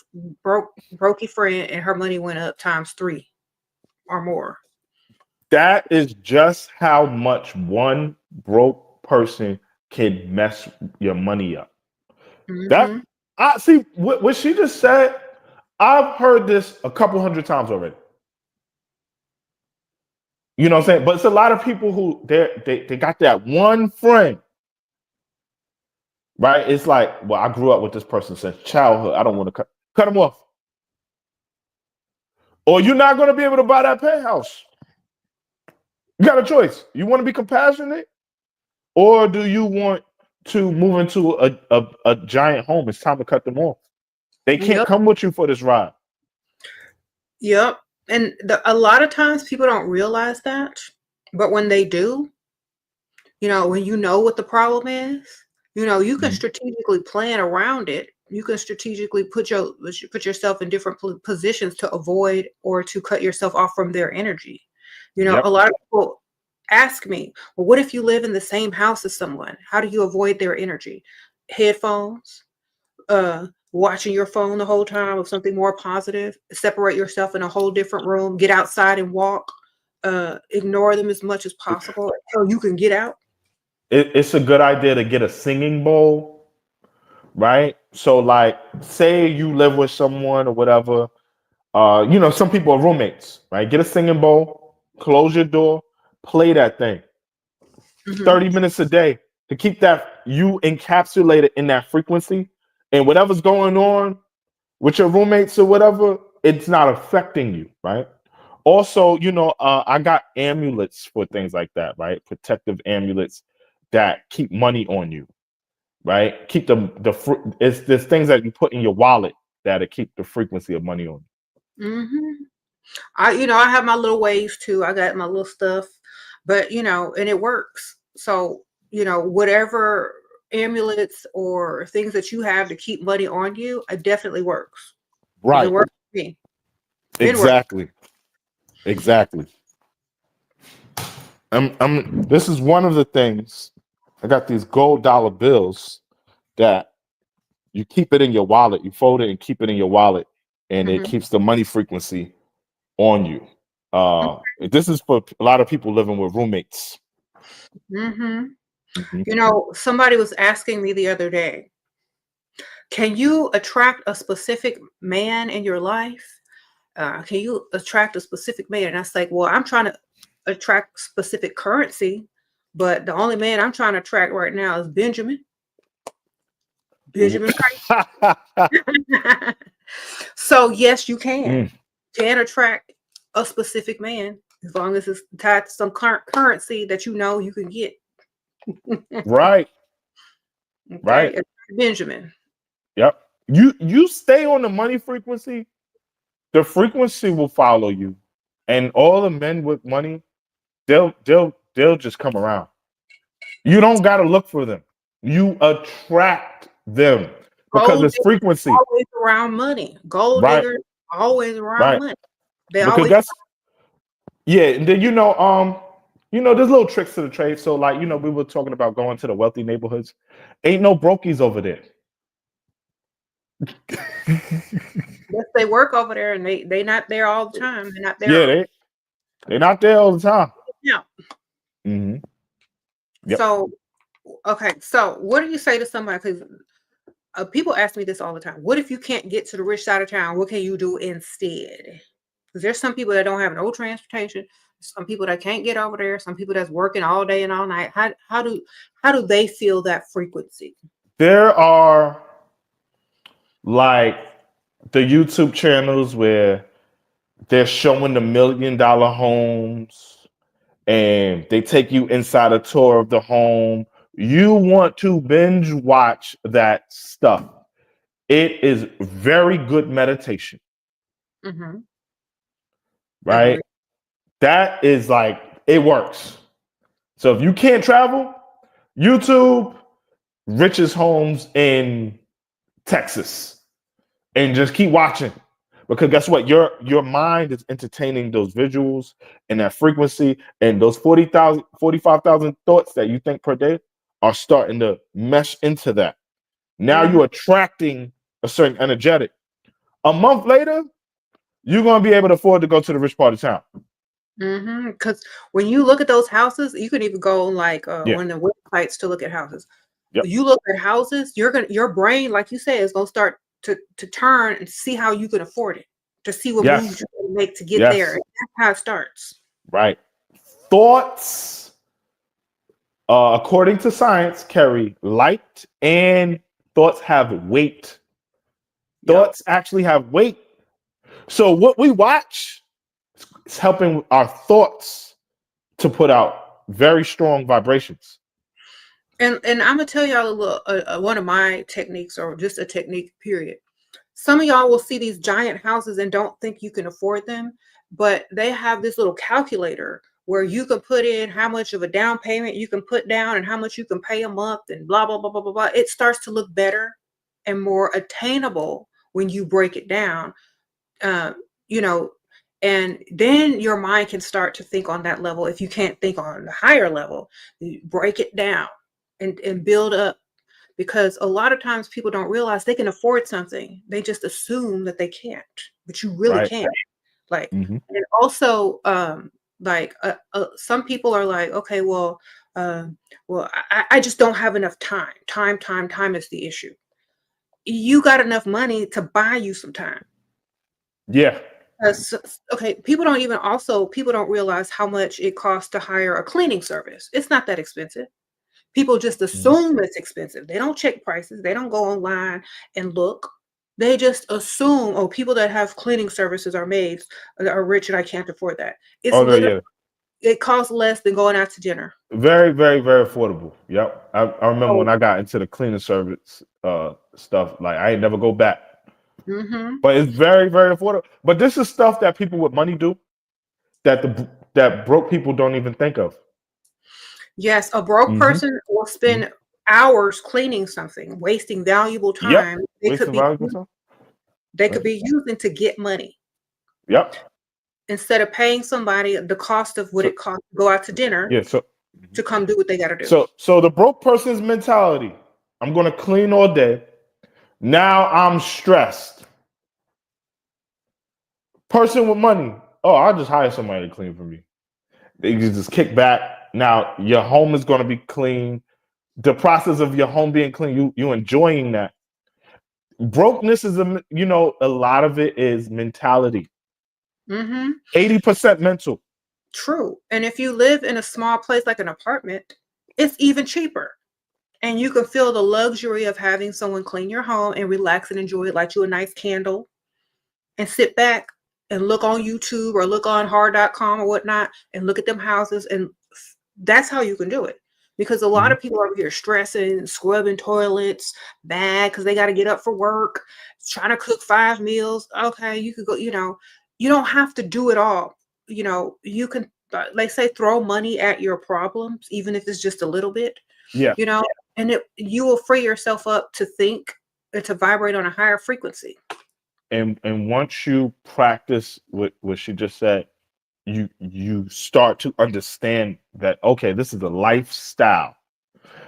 brokey friend and her money went up ×3 or more. That is just how much one broke person can mess your money up. That I see what she just said. I've heard this a couple hundred times already. You know what I'm saying? But it's a lot of people who they got that one friend, right? It's like, well, I grew up with this person since childhood. I don't want to cut them off. Or you're not going to be able to buy that penthouse. You got a choice. You want to be compassionate, or do you want to move into a giant home? It's time to cut them off. They can't come with you for this ride. Yep. And a lot of times people don't realize that, but when they do, you know, when you know what the problem is, you know, you can strategically plan around it strategically put yourself in different positions to avoid or to cut yourself off from their energy. A Yep. lot of people ask me, well, what if you live in the same house as someone? How do you avoid their energy? Headphones, watching your phone the whole time of something more positive, separate yourself in a whole different room, get outside and walk, ignore them as much as possible until you can get out. It's a good idea to get a singing bowl, right? So, like, say you live with someone or whatever. Some people are roommates, right? Get a singing bowl, close your door, play that thing Hmm. 30 minutes a day to keep that you encapsulated in that frequency, and whatever's going on with your roommates or whatever, it's not affecting you, right? Also, I got amulets for things like that, right? Protective amulets that keep money on you, right? Keep it's there's things that you put in your wallet that keep the frequency of money on Hmm. I have my little ways too. I got my little stuff, but and it works. So, whatever amulets or things that you have to keep money on you, it definitely works. you. Because it Right. works for me. Been working. Exactly. Exactly. This is one of the things. I got these gold dollar bills that you keep it in your wallet. You fold it and keep it in your wallet, and it Hmm. keeps the money frequency on you. This is for a lot of people living with roommates. Hmm. Mhm. Somebody was asking me the other day, can you attract a specific man in your life? Can you attract a specific man? And I was like, well, I'm trying to attract specific currency, but the only man I'm trying to attract right now is Benjamin. Benjamin Franklin. So yes, you Mm, can attract a specific man as long as it's tied to some current currency that you can get. right, Okay, right. attract Benjamin. Yep. You stay on the money frequency, the frequency will follow you. And all the men with money, they'll just come around. You don't gotta look for them. You attract them because Gold it's diggers frequency. always around money. Gold Right, diggers always around right. money. They Because always. that's yeah, and then there's little tricks to the trade. So like, we were talking about going to the wealthy neighborhoods. Ain't no brokies over there. Yes, they work over there, and they not there all the time. They're not Yeah, there. they're not there all the time. Yeah. Hmm. Yep. So okay. So what do you say to somebody? Because people ask me this all the time. What if you can't get to the rich side of town? What can you do instead? Because there's some people that don't have no transportation. Some people that can't get over there. Some people that's working all day and all night. How do they feel that frequency? There are like the YouTube channels where they're showing the $1 million homes and they take you inside a tour of the home. You want to binge watch that stuff. It is very good meditation, Mm-hmm. right? Agree. That is like, it works. So if you can't travel, YouTube, richest homes in Texas, and just keep watching. Because guess what? Your mind is entertaining those visuals and that frequency, and those 40,000, 45,000 thoughts that you think per day are starting to mesh into that. Now Mm-hmm. you're attracting a certain energetic. A month later, you're gonna be able to afford to go to the rich part of town. Mm-hmm. Because when you look at those houses, you can even go on like Yeah. one of the websites to look at houses. Yep. You look at houses, your brain, like you said, is gonna start to turn and see how you can afford it, to see what moves Yes. you can make to get there. Yes. And that's how it starts. Right. Thoughts, according to science, carry light, and thoughts have weight. Yep. Thoughts actually have weight. So what we watch is helping our thoughts to put out very strong vibrations. And I'm gonna tell y'all a little one of my techniques, or just a technique, period. Some of y'all will see these giant houses and don't think you can afford them, but they have this little calculator where you can put in how much of a down payment you can put down and how much you can pay a month and blah blah blah blah blah blah. It starts to look better and more attainable when you break it down. You know, and then your mind can start to think on that level. If you can't think on the higher level, you break it down and build up, because a lot of times people don't realize they can afford something. They just assume that they can't, but you really Right. can't. Like, Hmm. and also, some people are like, okay, well, I just don't have enough time. Time is the issue. You got enough money to buy you some time. Yeah. Okay, people don't realize how much it costs to hire a cleaning service. It's not that expensive. People just Mhm. assume it's expensive. They don't check prices. They don't go online and look. They just assume, oh, people that have cleaning services are maids, are rich, and I can't afford that. It's Oh no, literally, yeah. it costs less than going out to dinner. Very, very, very affordable. Yep. I remember Oh, when I got into the cleaning service stuff, like I ain't never go back. mm-hmm. But it's very, very affordable. But this is stuff that people with money do that that broke people don't even think of. Yes, a broke Hmm. person will spend hours cleaning something, wasting valuable Yep. time. Waste of valuable time. They could Right. be using to get money Yep. instead of paying somebody the cost of what So it costs to go out to dinner yeah, to come do what they got to do. so the broke person's mentality, I'm gonna clean all day. Now I'm stressed. Person with money, oh, I'll just hire somebody to clean for me. They just kick back. Now your home is gonna be clean. The process of your home being clean, you enjoying that. Brokenness is a lot of it is mentality. Mm-hmm. 80% mental. True. And if you live in a small place like an apartment, it's even cheaper. And you can feel the luxury of having someone clean your home and relax and enjoy it, light you a nice candle and sit back and look on YouTube or look on hard.com or whatnot and look at them houses. And that's how you can do it. Because a lot Mhm. of people are here stressing, scrubbing toilets, bad because they got to get up for work, trying to cook 5 meals. Okay, you could go, you don't have to do it all. You can, like say, throw money at your problems, even if it's just a little bit, Yeah. you know, and you will free yourself up to think and to vibrate on a higher frequency. And once you practice what she just said, you start to understand that okay, this is a lifestyle.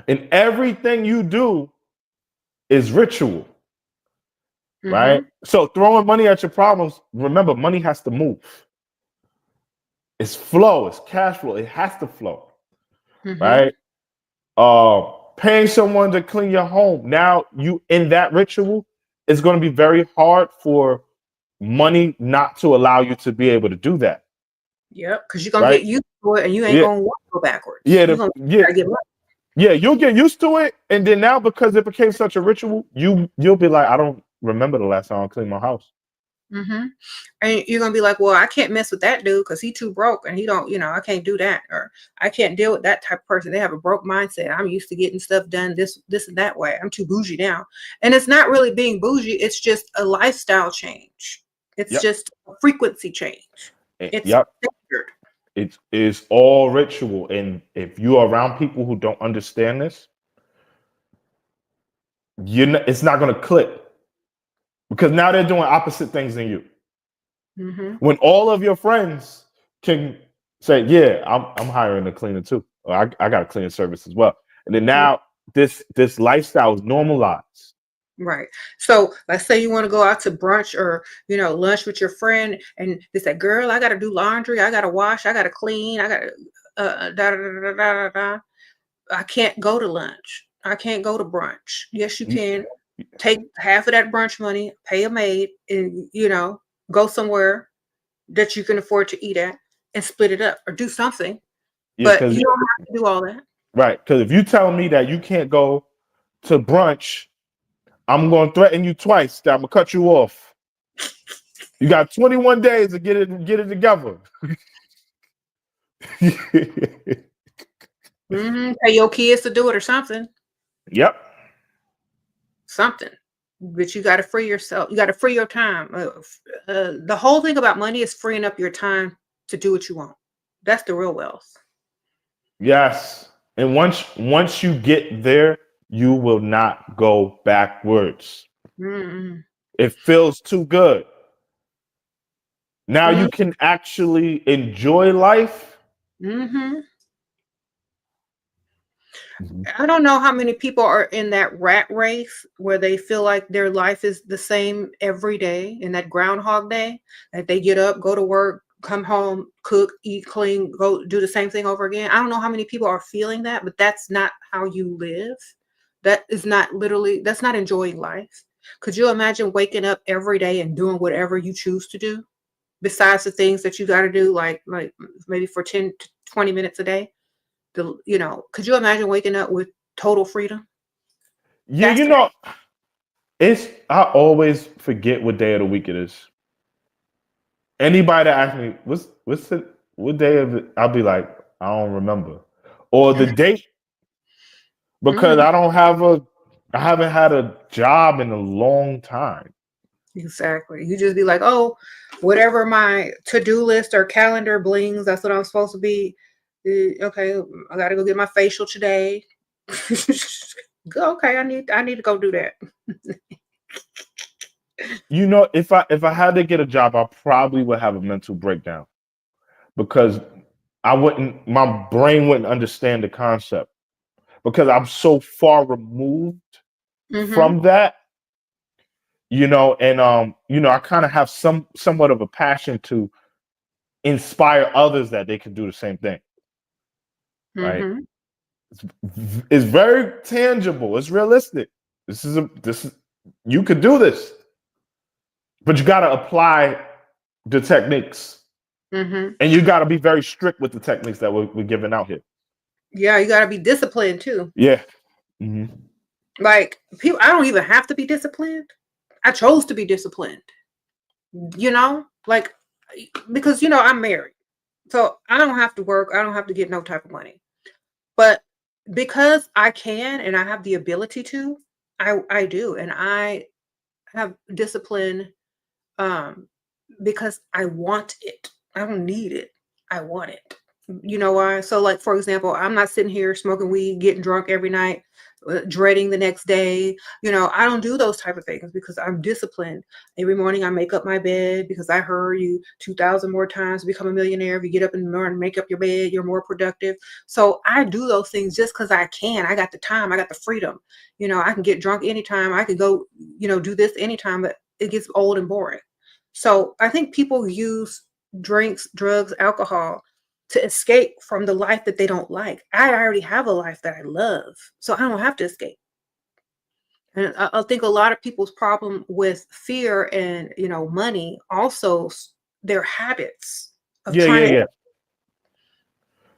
And everything you do is ritual, right? Mm-hmm. So throwing money at your problems, remember, money has to move. It's flow, it's cash flow, it has to flow, Mm-hmm. right? Paying someone to clean your home. Now you in that ritual, it's going to be very hard for money not to allow you to be able to do that, Yep, because you're gonna right? get used to it and you ain't Yeah, gonna want to go backwards. yeah, You're gonna yeah, try to get money. yeah. You'll get used to it, and then now because it became such a ritual, you'll be like, I don't remember the last time I cleaned my house. Mm-hmm. And you're gonna be like, well, I can't mess with that dude because he too broke and he don't, I can't do that, or I can't deal with that type of person. They have a broke mindset. I'm used to getting stuff done this and that way. I'm too bougie now. And it's not really being bougie, it's just a lifestyle change. It's Yep, just a frequency change. It's yep. standard. It is all ritual, and if you are around people who don't understand this, it's not going to click because now they're doing opposite things than you. Mm-hmm. When all of your friends can say, "Yeah, I'm hiring a cleaner too. Or I got a cleaning service as well," and then now this lifestyle is normalized. Right. So let's say you want to go out to brunch or, lunch with your friend and they say, girl, I got to do laundry. I got to wash. I got to clean. I got to, da, da, da, da, da, da, da. I can't go to lunch. I can't go to brunch. Yes, you You- can. Take half of that brunch money, pay a maid, and, go somewhere that you can afford to eat at and split it up or do something. Yeah, But because you don't have to do all that. right, because if you tell me that you can't go to brunch, I'm going to threaten you twice that I'm gonna cut you off. You got 21 days to get it together. Pay your kids to do it or something. Yep. Something. But you got to free yourself. You got to free your time. The whole thing about money is freeing up your time to do what you want. That's the real wealth. Yes. And once you get there, you will not go backwards. Mm-mm. It feels too good. Now you Mm-hmm. can actually enjoy life. Mm-hmm. Mhm. I don't know how many people are in that rat race where they feel like their life is the same every day, in that Groundhog Day, that they get up, go to work, come home, cook, eat, clean, go do the same thing over again. I don't know how many people are feeling that, but that's not how you live. That is not literally, that's not enjoying life. Could you imagine waking up every day and doing whatever you choose to do besides the things that you got to do, like maybe for 10 to 20 minutes a day? Could you imagine waking up with total freedom? Yeah, That's it's I always forget what day of the week it is. Anybody that asks me what's the what day of it, I'll be like, I don't remember. Or the date, because Mhm. I haven't had a job in a long time. Exactly. You just be like, oh, whatever my to-do list or calendar blings, that's what I'm supposed to be. Okay, I gotta go get my facial today. Okay, I need to go do that. If I had to get a job, I probably would have a mental breakdown because my brain wouldn't understand the concept because I'm so far removed Hmm. from that, and I kind of have somewhat of a passion to inspire others that they can do the same thing, right? Hmm. It's very tangible. It's realistic. This is you could do this, but you got to apply the techniques, Hmm. and you got to be very strict with the techniques that we're giving out here. Yeah, you gotta be disciplined too. Yeah. Hmm. Like people, I don't even have to be disciplined. I chose to be disciplined. Like because I'm married. So I don't have to work. I don't have to get no type of money. But because I can and I have the ability to, I do. And I have discipline because I want it. I don't need it. I want it. You know why? So, like, for example, I'm not sitting here smoking weed, getting drunk every night, dreading the next day. I don't do those type of things because I'm disciplined. Every morning I make up my bed because I heard you 2,000 more times to become a millionaire. If you get up in the morning, make up your bed, you're more productive. So I do those things just because I can. I got the time. I got the freedom. I can get drunk anytime. I can go, do this anytime, but it gets old and boring. So I think people use drinks, drugs, alcohol to escape from the life that they don't like. I already have a life that I love, so I don't have to escape. And I think a lot of people's problem with fear and money also their habits of Yeah, trying yeah, to yeah,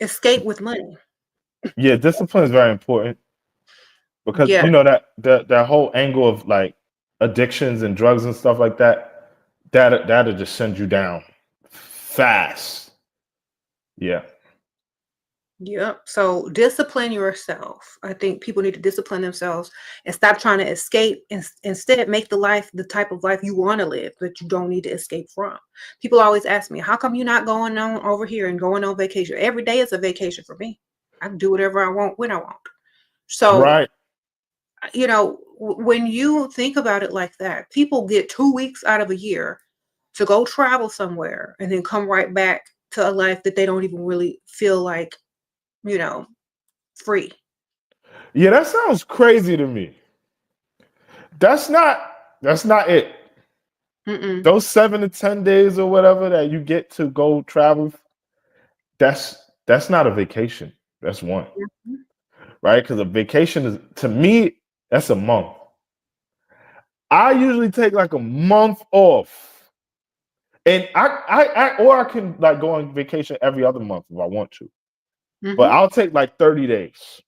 escape with money. yeah. Discipline is very important because Yeah, that whole angle of like addictions and drugs and stuff like that, that'll just send you down fast. Yeah. yep. So discipline yourself. I think people need to discipline themselves and stop trying to escape and instead make the life the type of life you want to live that you don't need to escape from. People always ask me, how come you're not going on over here and going on vacation? Every day is a vacation for me. I can do whatever I want when I want. So, Right. when you think about it like that, people get 2 weeks out of a year to go travel somewhere and then come right back to a life that they don't even really feel like, you know, free. Yeah, that sounds crazy to me. That's not that's not it. Mm-mm. Those 7 to 10 days or whatever that you get to go travel, that's not a vacation. That's one, Mhm. right? Because a vacation is, to me, that's a month. I usually take like a month off, and or I can like go on vacation every other month if I want to. But Mhm. I'll take like 30 days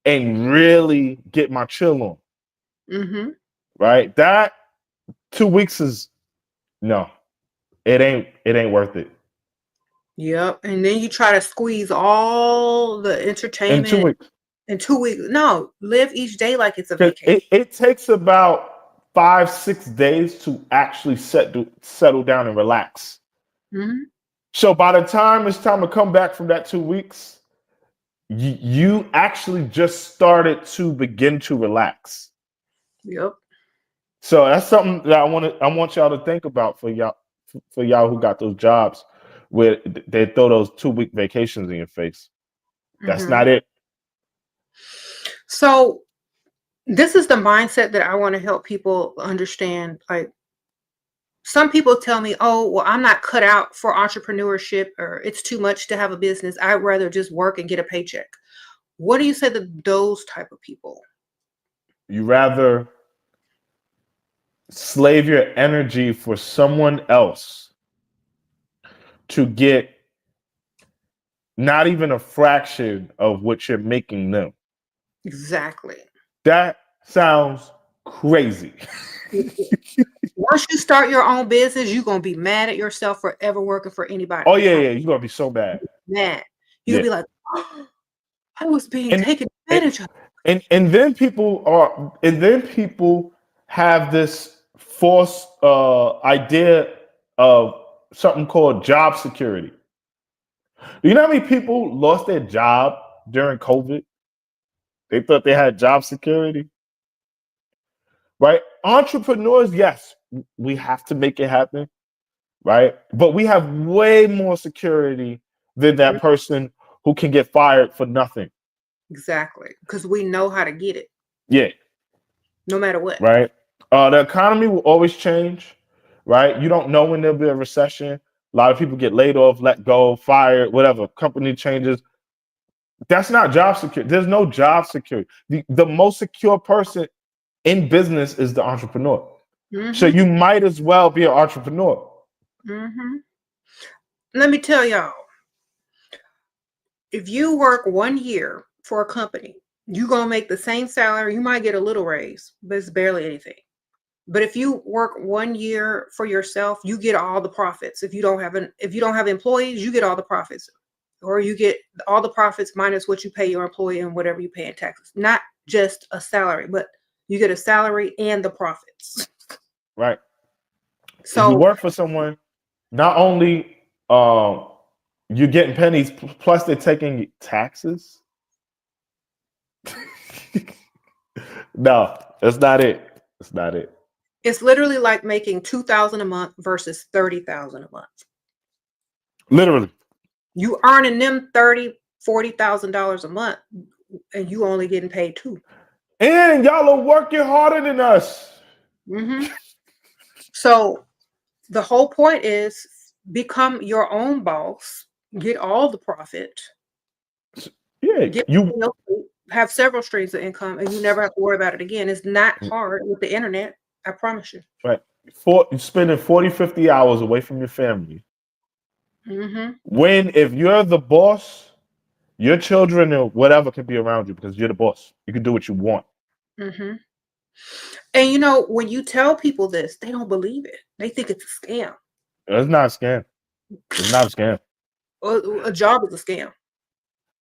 and really get my chill on, Mhm. right? That 2 weeks is no, it ain't worth it. Yep. And then you try to squeeze all the In two entertainment weeks. in 2 weeks. No, live each day like it's a 'Cause vacation. it takes about 5, 6 days to actually settle down and relax. Mhm. So by the time it's time to come back from that 2 weeks, you actually just started to begin to relax. Yep. So that's something that I want y'all to think about for y'all who got those jobs where they throw those 2-week vacations in your face. That's Hmm. not it. So this is the mindset that I want to help people understand. Like, some people tell me, oh, well, I'm not cut out for entrepreneurship, or it's too much to have a business. I'd rather just work and get a paycheck. What do you say to those type of people? You rather slave your energy for someone else to get not even a fraction of what you're making them. Exactly. That sounds crazy. Once you start your own business, you're gonna be mad at yourself for ever working for anybody Oh else. yeah, yeah, you're gonna be so bad. Mad. You're Yeah. gonna be like, oh, I was being And taken and advantage of. and then people have this false idea of something called job security. Do you know how many people lost their job during COVID? They thought they had job security, right? Entrepreneurs, yes, we have to make it happen, right? But we have way more security than that person who can get fired for nothing. Exactly. Because we know how to get it, Yeah, no matter what. right. The economy will always change, right? You don't know when there'll be a recession. A lot of people get laid off, let go, fired, whatever. Company changes. That's not job security. There's no job security. The most secure person in business is the entrepreneur. So Hmm. you might as well be an entrepreneur. Hmm. Let me tell y'all, if you work 1 year for a company, you're gonna make the same salary. You might get a little raise, but it's barely anything. But if you work 1 year for yourself, you get all the profits. If you don't have employees, you get all the profits. Or you get all the profits minus what you pay your employee and whatever you pay in taxes. Not just a salary, but you get a salary and the profits. Right. If you So work for someone, not only you're getting pennies, plus they're taking taxes. No, that's not it. That's not it. it's literally like making 2,000 a month versus 30,000 a month. Literally. You earning them 30, $40,000 a month, and you only getting paid two. And y'all are working harder than us. Hmm. So the whole point is become your own boss, get all the profit, Yeah, get you have several streams of income, and you never have to worry about it again. It's not hard with the internet. I promise you. right. You're spending 40, 50 hours away from your family. Hmm. When if you're the boss, your children or whatever can be around you because you're the boss. You can do what you want. Hmm. And you know, when you tell people this, they don't believe it. They think it's a scam. It's not a scam. It's not a scam. A job is a scam.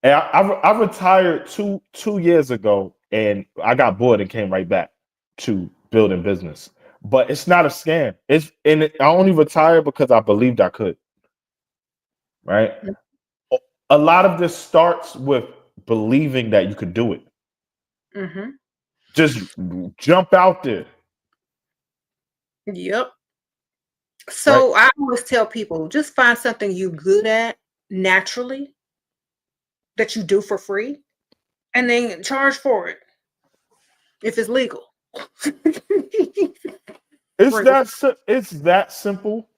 And I retired two years ago, and I got bored and came right back to building business. But it's not a scam. I only retired because I believed I could. Right. A lot of this starts with believing that you could do it. Hmm. Just jump out there. Yep. Right. So I always tell people, just find something you good at naturally that you do for free, and then charge for it if it's legal. Sprinkle. It's that simple.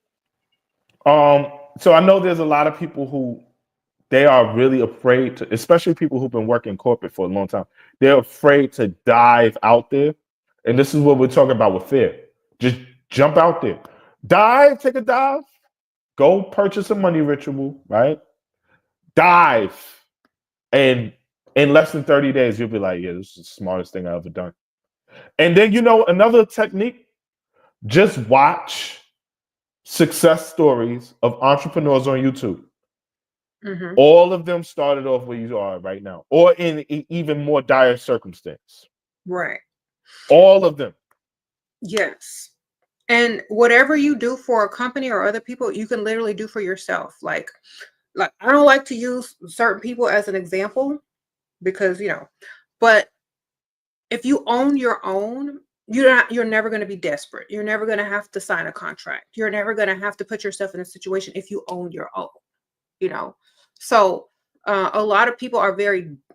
So I know there's a lot of people who they are really afraid to, especially people who've been working corporate for a long time. They're afraid to dive out there. And this is what we're talking about with fear. Just jump out there. Dive, take a dive, go purchase a money ritual, right? Dive. And in less than 30 days, you'll be like, yeah, this is the smartest thing I've ever done. And then, another technique, just watch success stories of entrepreneurs on YouTube. Hmm. All of them started off where you are right now, or in even more dire circumstance. Right. All of them. Yes. And whatever you do for a company or other people, you can literally do for yourself. Like I don't like to use certain people as an example, because but if you own your own, you're never going to be desperate. You're never going to have to sign a contract. You're never going to have to put yourself in a situation if you own your own, you know. So a lot of people are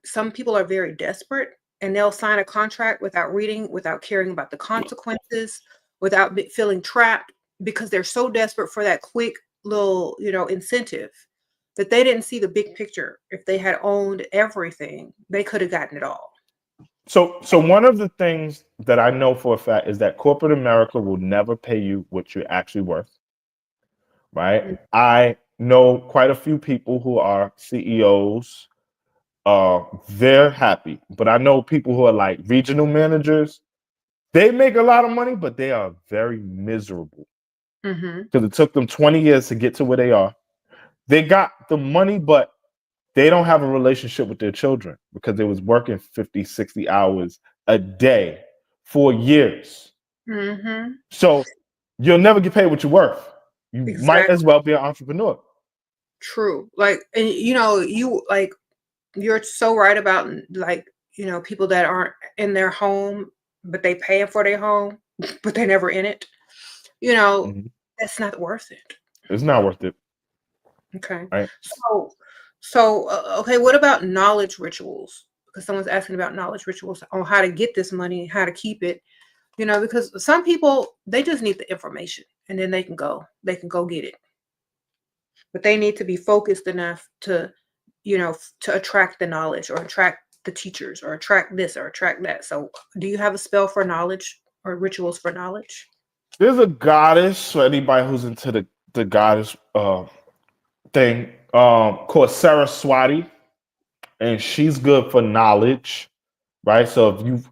some people are very desperate, and they'll sign a contract without reading, without caring about the consequences, without feeling trapped, because they're so desperate for that quick little, incentive, that they didn't see the big picture. If they had owned everything, they could have gotten it all. So one of the things that I know for a fact is that corporate America will never pay you what you're actually worth, right? Mm. I know quite a few people who are CEOs. They're happy, but I know people who are like regional managers. They make a lot of money, but they are very miserable Mm-hmm. because it took them 20 years to get to where they are. They got the money, but they don't have a relationship with their children because they was working 50, 60 hours a day for years. Mm-hmm. So you'll never get paid what you're worth. You might Exactly. as well be an entrepreneur. True. Like, and you're so right about, like, people that aren't in their home, but they paying for their home, but they never in it. You know, Mhm. that's not worth it. It's not worth it, Okay. right? So okay, what about knowledge rituals? Because someone's asking about knowledge rituals on how to get this money, how to keep it. Because some people, they just need the information, and then they can go get it. But they need to be focused enough to attract the knowledge, or attract the teachers, or attract this, or attract that. So do you have a spell for knowledge, or rituals for knowledge? There's a goddess for anybody who's into the goddess thing called Saraswati, and she's good for knowledge, right? So if you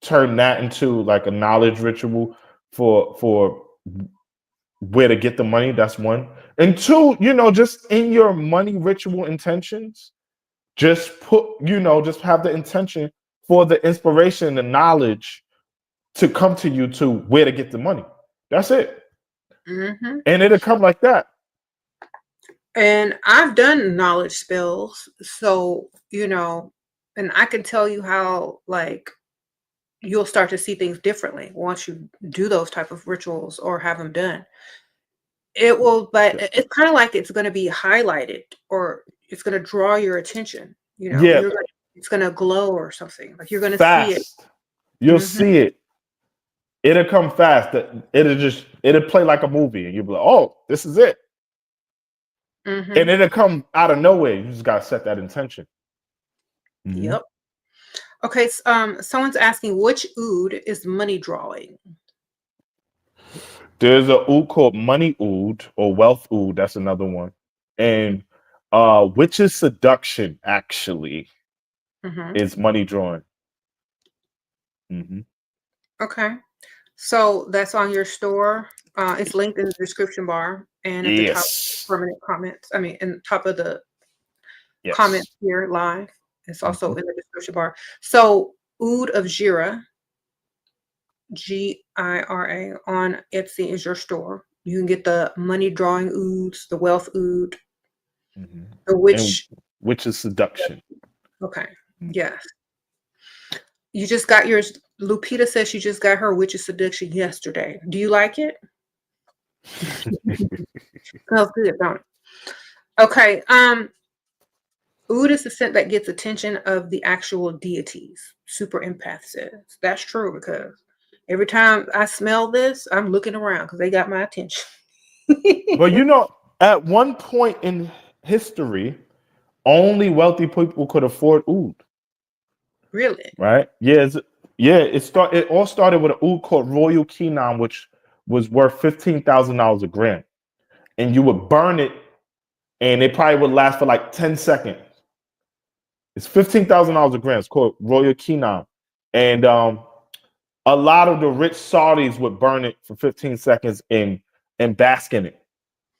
turn that into like a knowledge ritual for where to get the money, that's one. And two, just in your money ritual intentions, just just have the intention for the inspiration, the knowledge to come to you to where to get the money. That's it. Hmm. And it'll come like that. And I've done knowledge spells, so and I can tell you how, like, you'll start to see things differently once you do those type of rituals or have them done. It will, but Yeah. it's kind of like it's going to be highlighted, or it's going to draw your attention. Yeah, It's going to glow or something. Like, you're going to see it. fast. You'll Hmm. see it. It'll come fast. It'll play like a movie, and you'll be like, "Oh, this is it." And Hmm. it'll come out of nowhere. You just gotta set that intention. Mhm. Yep. Okay. Someone's asking, which oud is money drawing? There's a oud called money oud or wealth oud. That's another one. And which is seduction actually Hmm. is money drawing. Hmm. Okay. So that's on your store. It's linked in the description bar and at the top Yes. permanent comments. I mean, in the top of the Yes. comments here live. It's also Mhm. in the description bar. So Oud of Jira, Gira, on Etsy is your store. You can get the money drawing ouds, the wealth oud, Mhm. the And witch. which is seduction. Okay. Mhm. Yes. You just got yours. Lupita says she just got her witch's seduction yesterday. Do you like it? Smells good, don't it? Okay. Oud is the scent that gets attention of the actual deities. Super empath says. That's true, because every time I smell this, I'm looking around because they got my attention. But at one point in history, only wealthy people could afford oud. Really? Right? Yeah. It all started with an oud called Royal Quinine, which was worth $15,000 a gram, and you would burn it, and it probably would last for like 10 seconds. It's $15,000 a gram. It's called Royal Quinine, and a lot of the rich Saudis would burn it for 15 seconds and bask in it,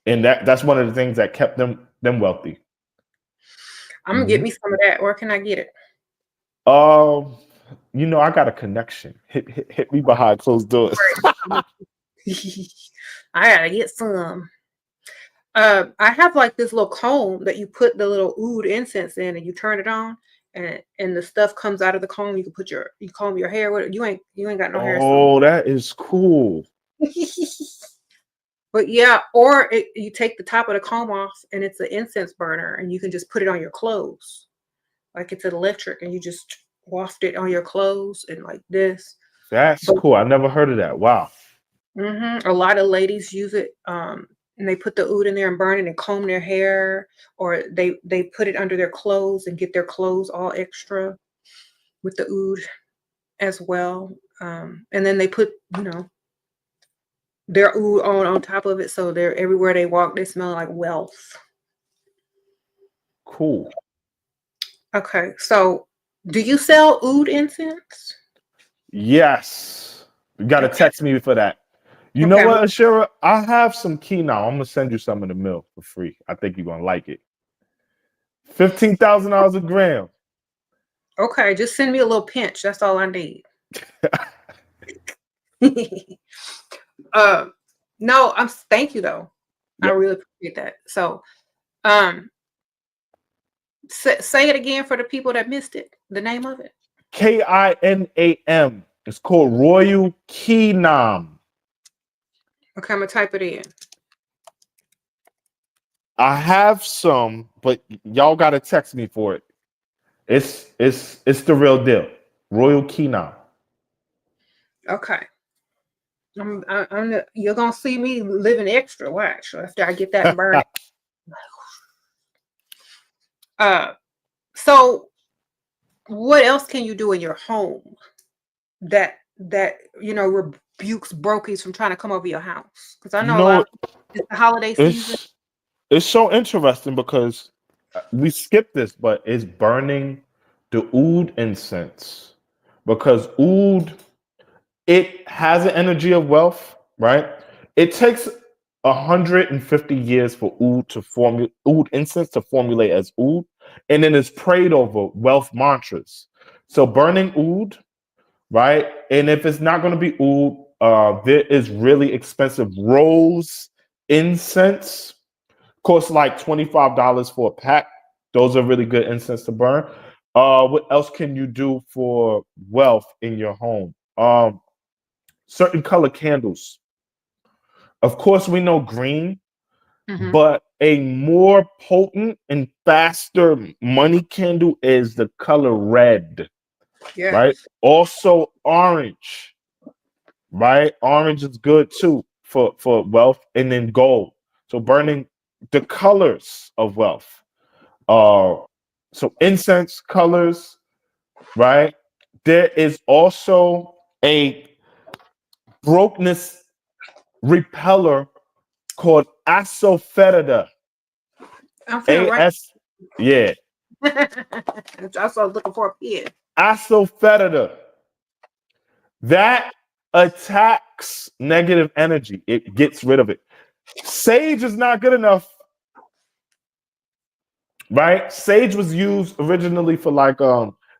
and that's one of the things that kept them wealthy. I'm gonna get Mhm. me some of that. Where can I get it? Um, I got a connection. Hit me behind closed doors. Right. I gotta get some. I have like this little comb that you put the little oud incense in, and you turn it on, and the stuff comes out of the comb. You can you comb your hair with it. You ain't got no hair, so. Oh, that is cool. But yeah, or you take the top of the comb off and it's an incense burner, and you can just put it on your clothes. Like it's electric, and you just waft it on your clothes and like this. That's But cool. I never heard of that. Wow. a lot of ladies use it, and they put the oud in there and burn it and comb their hair, or they put it under their clothes and get their clothes all extra with the oud as well. And then they put, their oud on top of it, so they're everywhere they walk, they smell like wealth. Cool. Okay, so do you sell oud incense? Yes. You got to Okay. text me for that. You know Okay. what, Ashera? I have some key now. I'm going to send you some in the mail for free. I think you're going to like it. $15,000 a gram. Okay, just send me a little pinch. That's all I need. No, thank you though. I Yep. really appreciate that. So, say it again for the people that missed it. The name of it. KINAM. It's called Royal Kinam. Okay, I'm gonna type it in. I have some, but y'all got to text me for it. It's the real deal. Royal Kinam. Okay. You're gonna see me living extra. Watch after I get that and burn it. So what else can you do in your home that rebukes brokies from trying to come over your house? Because I You know a know, lot of it's the holiday season. it's so interesting because we skipped this, but it's burning the oud incense because oud, it has an energy of wealth, right? It takes 150 years for oud incense to formulate as oud, and then it's prayed over wealth mantras. So burning oud, right? And if it's not going to be oud, there is really expensive rose incense. Costs like $25 for a pack. Those are really good incense to burn. What else can you do for wealth in your home? Certain color candles. Of course, we know green, but a more potent and faster money candle is the color red, right? Yes. Also orange, right? Orange is good too for wealth, and then gold. So burning the colors of wealth. So incense colors, right? There is also a brokenness repeller called asafoetida. I'm feeling right. AS, yeah, I was looking for a pen. asafoetida. That attacks negative energy. It gets rid of it. Sage is not good enough, right? Sage was used originally for like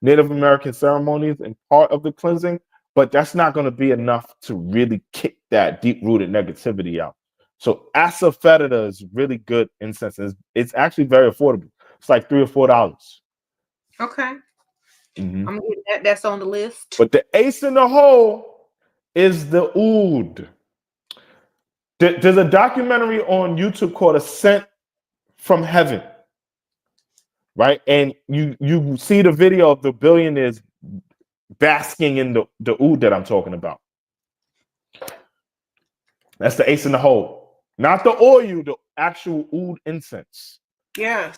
Native American ceremonies and part of the cleansing, but that's not going to be enough to really kick that deep-rooted negativity out. So asafoetida is really good incense. It's actually very affordable. It's like $3 or $4. Okay. Mm-hmm. I'm getting that. That's on the list. But the ace in the hole is the oud. There's a documentary on YouTube called Ascent from Heaven, right? And you see the video of the billionaires basking in the oud that I'm talking about. That's the ace in the hole. Not the oil, the actual oud incense. Yes.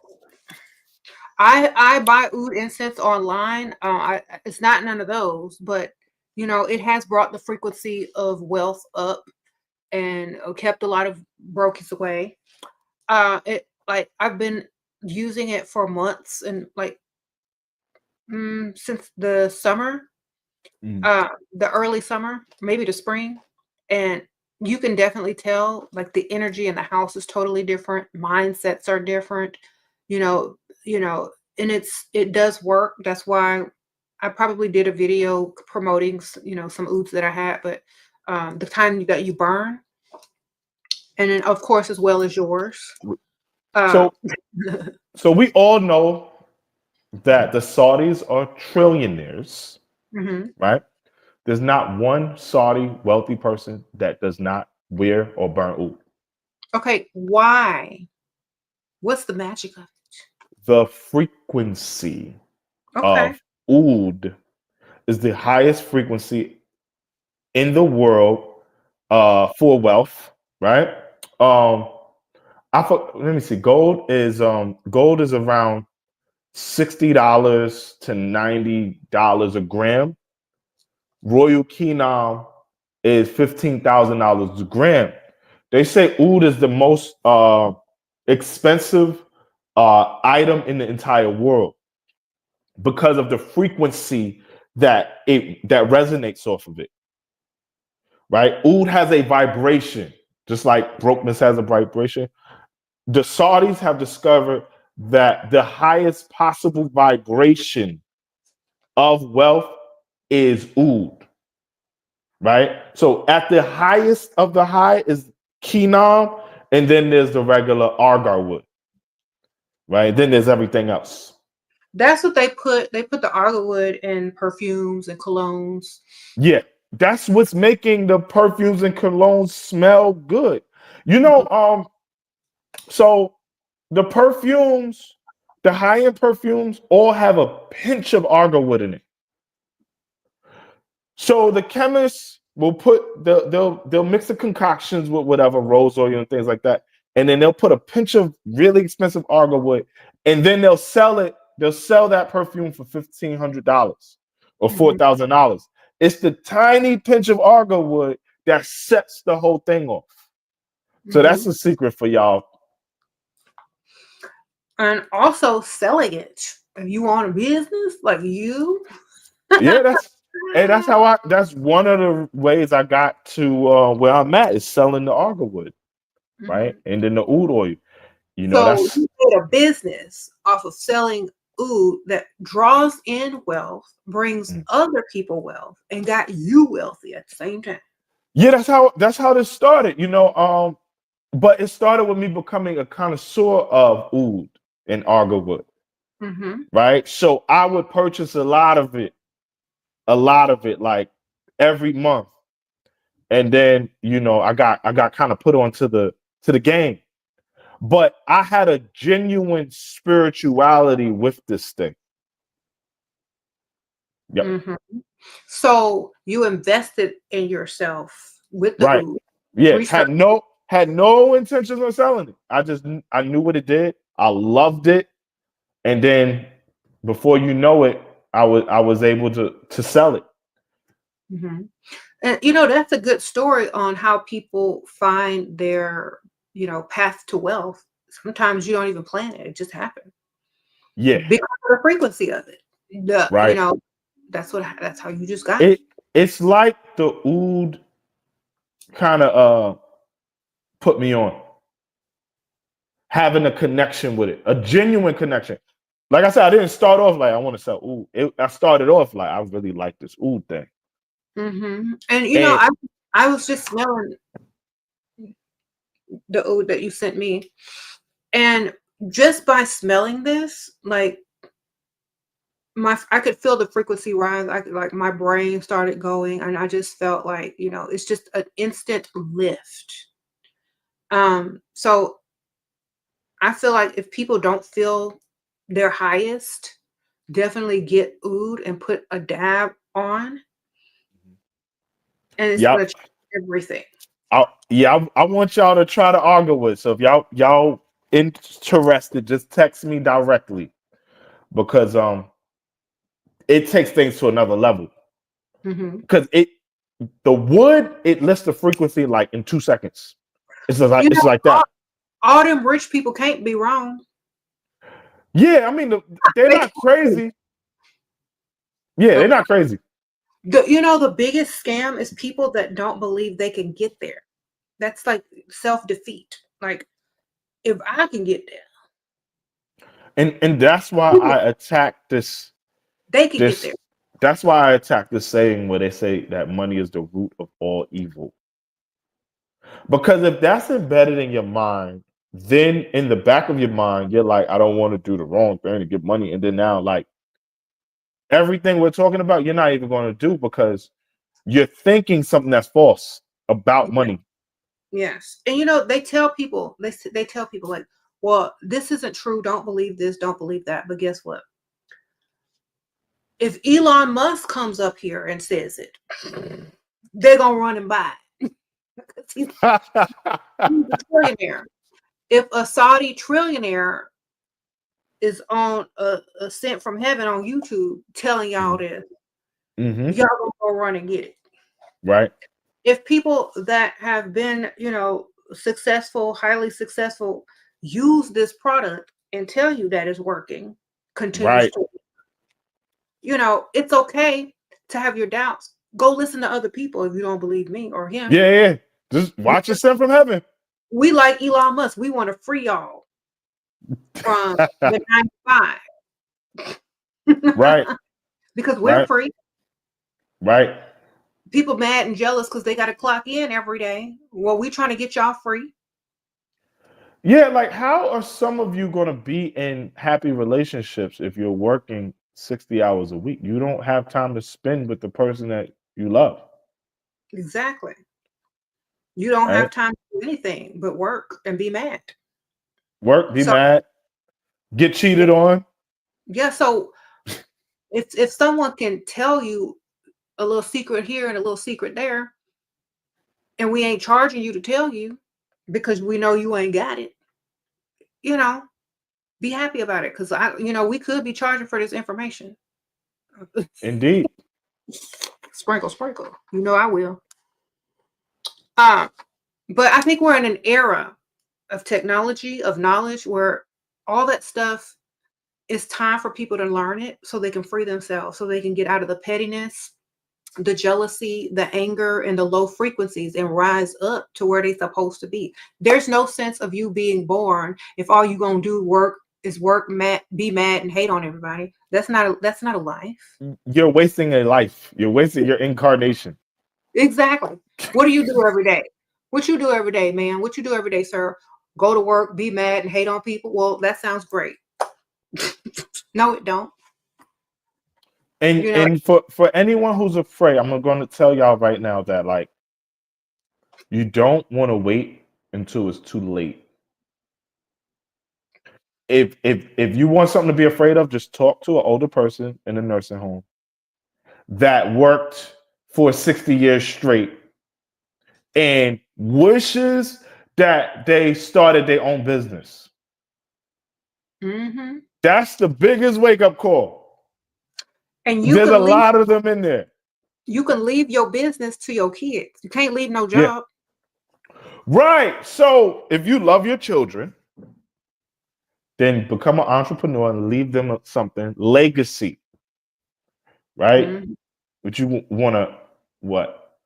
I buy oud incense online. It's not none of those, but it has brought the frequency of wealth up and kept a lot of brokies away. I've been using it for months and since the summer, the early summer, maybe the spring, and you can definitely tell like the energy in the house is totally different. Mindsets are different, you know, and it does work. That's why I probably did a video promoting, some ouds that I had, but the kind that you burn, and then of course as well as yours. So we all know that the Saudis are trillionaires, Mm-hmm. right? There's not one Saudi wealthy person that does not wear or burn oud. Okay, why? What's the magic of it? The frequency Okay. of oud is the highest frequency in the world for wealth, right? Um, let me see. Gold is around $60 to $90 a gram. Royal Quinam is $15,000 a gram. They say oud is the most expensive item in the entire world because of the frequency that resonates off of it. Right? Oud has a vibration, just like brokenness has a vibration. The Saudis have discovered that the highest possible vibration of wealth is oud. Right? So at the highest of the high is Kinam, and then there's the regular Argar wood. Right? Then there's everything else. That's what they put. They put the argowood in perfumes and colognes. Yeah, that's what's making the perfumes and colognes smell good. You know, so the perfumes, the high-end perfumes, all have a pinch of argar wood in it. So the chemists will they'll mix the concoctions with whatever rose oil and things like that, and then they'll put a pinch of really expensive argar wood, and then they'll sell it. They'll sell that perfume for $1,500 or $4,000. It's the tiny pinch of argar wood that sets the whole thing off. So that's the secret for y'all. And also selling it. If you want a business like you, Yeah, that's one of the ways I got to where I'm at is selling the argar wood, right? And then the oud oil. You know, so that's you made a business off of selling oud that draws in wealth, brings other people wealth, and got you wealthy at the same time. yeah, that's how this started, you know. But it started with me becoming a connoisseur of oud and argar wood, right? So I would purchase a lot of it, like every month. And then, you know, I got kind of put onto the game. But I had a genuine spirituality with this thing. Yep. So you invested in yourself with the Right. oud. Yeah. Research. Had no intentions of selling it. I knew what it did. I loved it. And then before you know it, I was able to sell it. And you know, that's a good story on how people find their, path to wealth. Sometimes you don't even plan it. It just happens. Yeah. Because of the frequency of it. Right. That's how you just got it. It's like the oud kind of put me on. Having a connection with it, a genuine connection. Like I said, I didn't start off like I want to sell oud. I started off like I really like this oud thing. And And I was just smelling the oud that you sent me, and just by smelling this, like I could feel the frequency rise. I could, like, my brain started going, and I just felt like, it's just an instant lift. So I feel like if people don't feel their highest, definitely get oud and put a dab on, and it's yep. gonna change everything. I want y'all to try to argue with. So if y'all interested, just text me directly because it takes things to another level. Because the wood, it lifts the frequency like in 2 seconds. It's like that. All them rich people can't be wrong. Yeah, I mean they're not crazy. Yeah, they're not crazy. The biggest scam is people that don't believe they can get there. That's like self-defeat. Like, if I can get there, And that's why I attack this. they can get there. That's why I attack this saying where they say that money is the root of all evil. Because if that's embedded in your mind, then in the back of your mind, you're like, I don't want to do the wrong thing to get money. And then now, like, everything we're talking about, you're not even going to do because you're thinking something that's false about Yeah. money. Yes. And you know, they tell people, they tell people like, well, this isn't true. Don't believe this. Don't believe that. But guess what? If Elon Musk comes up here and says it, they're going to run and buy it. He's a trillionaire. If a Saudi trillionaire is on a sent from heaven on YouTube telling y'all this, Mm-hmm. y'all gonna go run and get it. Right. If people that have been, you know, successful, highly successful, use this product and tell you that it's working, continues Right. to, you know, it's okay to have your doubts. Go listen to other people if you don't believe me or him. Yeah, yeah. Just watch it sent from heaven. We like Elon Musk. We want to free y'all from the 9 to 5 Right. because we're Right. free. Right. People mad and jealous because they got to clock in every day. Well, we trying to get y'all free. Yeah, like how are some of you going to be in happy relationships if you're working 60 hours a week? You don't have time to spend with the person that you love, Exactly. You don't have right? time to do anything but work and be mad. Work, be So mad, get yeah, cheated on. yeah. So if someone can tell you a little secret here and a little secret there, and we ain't charging you to tell you because we know you ain't got it, you know, be happy about it. Because you know, we could be charging for this information. Indeed. Sprinkle, sprinkle. You know, I will. Um, but I think we're in an era of technology, of knowledge, where all that stuff, it's time for people to learn it so they can free themselves, so they can get out of the pettiness, the jealousy, the anger, and the low frequencies and rise up to where they're supposed to be. There's no sense of you being born if all you gonna do work is work, mad, be mad, and hate on everybody. That's not a life. You're wasting a life. You're wasting your incarnation. Exactly. What do you do every day? What you do every day, man? What you do every day, sir? Go to work, be mad, and hate on people. Well, that sounds great. No, it don't. And You know, and for anyone who's afraid, I'm going to tell y'all right now that like you don't want to wait until it's too late. If you want something to be afraid of, just talk to an older person in a nursing home that worked for 60 years straight and wishes that they started their own business. hmm That's the biggest wake up call. and There's a lot of them in there. you can leave your business to your kids. You can't leave no Yeah. job. Right. So if you love your children, then become an entrepreneur and leave them something legacy, right? Mhm. But you want to what?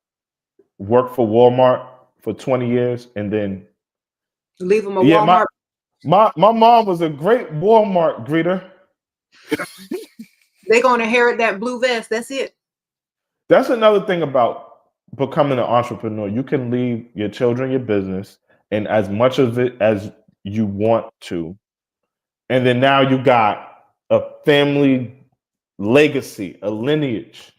Work for Walmart for 20 years and then Leave them a yeah, my Walmart. my mom was a great Walmart greeter. They're gonna inherit that blue vest. That's it. That's another thing about becoming an entrepreneur. You can leave your children your business and as much of it as you want to. And then now you got a family legacy, a lineage.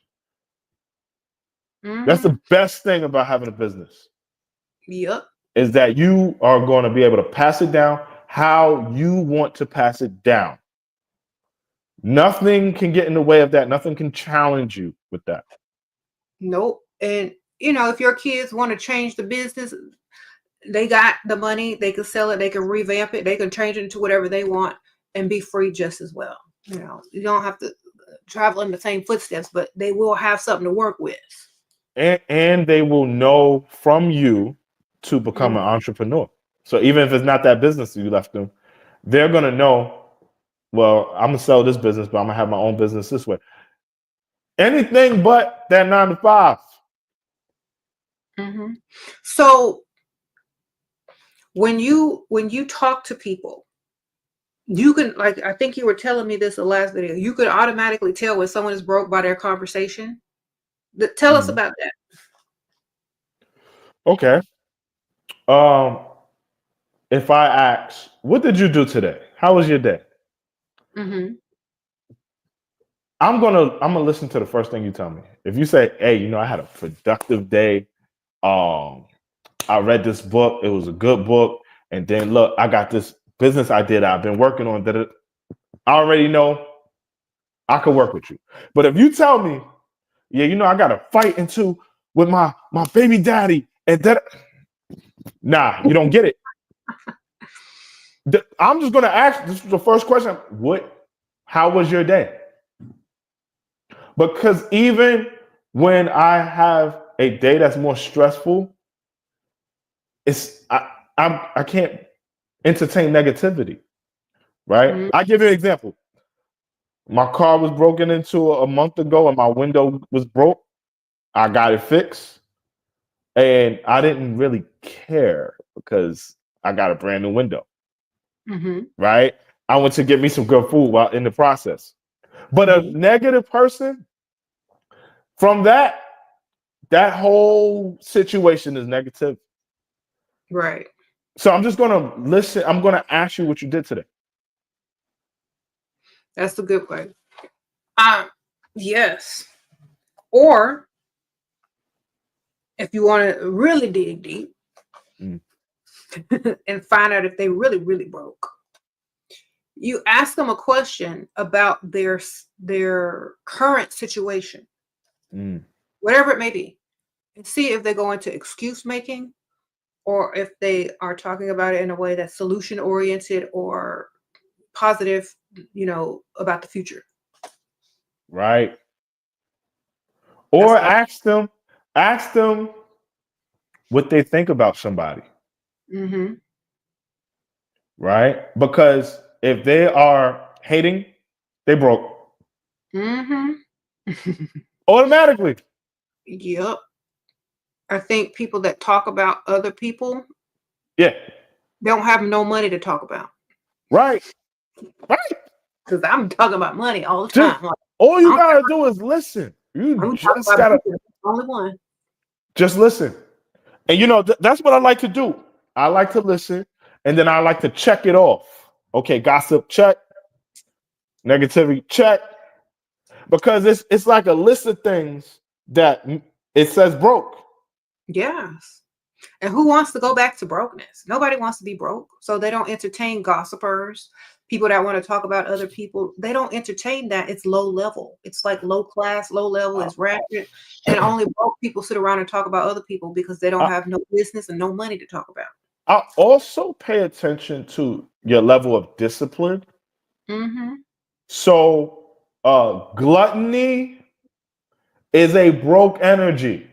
That's hmm the best thing about having a business Yep. is that you are going to be able to pass it down how you want to pass it down. Nothing can get in the way of that. Nothing can challenge you with that. Nope. And you know, if your kids want to change the business, they got the money. They can sell it. They can revamp it. They can change it into whatever they want and be free just as well. You know, you don't have to travel in the same footsteps, but they will have something to work with. And they will know from you to become Mhm. an entrepreneur. So even if it's not that business you left them, they're going to know, well, I'm going to sell this business, but I'm going to have my own business this way. Anything but that 9 to 5. Mhm. So when you talk to people, you can, like, I think you were telling me this the last video. You could automatically tell when someone is broke by their conversation. Tell us Mhm. about that. Okay. Um, if I ask, what did you do today? How was your day? Mm-hmm. I'm gonna listen to the first thing you tell me. If you say, hey, I had a productive day. I read this book, it was a good book, and then look, I got this business idea that I've been working on that I already know I could work with you. But if you tell me, yeah, I got a fight into with my baby daddy, and that nah, you don't get it. I'm just gonna ask. This is the first question. How was your day? Because even when I have a day that's more stressful, I can't entertain negativity, right? Mm-hmm. I give you an example. My car was broken into a month ago, and my window was broke. I got it fixed, and I didn't really care because I got a brand new window, Mm-hmm. right? I went to get me some good food while in the process. But a Mm-hmm. negative person from that whole situation is negative. Right. So I'm just gonna listen. I'm gonna ask you what you did today. That's the good way. Yes. Or if you want to really dig deep Mm. and find out if they really, really broke, you ask them a question about their current situation, Mm. whatever it may be, and see if they go into excuse making or if they are talking about it in a way that's solution oriented or positive, about the future. Right. That's Or all. ask them what they think about somebody, Mm-hmm. right? Because if they are hating, they broke Mm-hmm. automatically. Yep. I think people that talk about other people Yeah. don't have no money to talk about. Right. Right. Because I'm talking about money all the Just time. Like, all I you don't, gotta do is listen. You I'm talking just about gotta people. That's the only one. just listen. And that's what I like to do. I like to listen, and then I like to check it off. Okay, gossip check, negativity check, because it's like a list of things that it says broke. Yes. And who wants to go back to brokenness? Nobody wants to be broke. So they don't entertain gossipers, people that want to talk about other people. They don't entertain that. It's low level. It's like low class, low level is ratchet. And only broke people sit around and talk about other people because they don't I, have no business and no money to talk about. I also pay attention to your level of discipline. Mm-hmm. So, gluttony is a broke energy.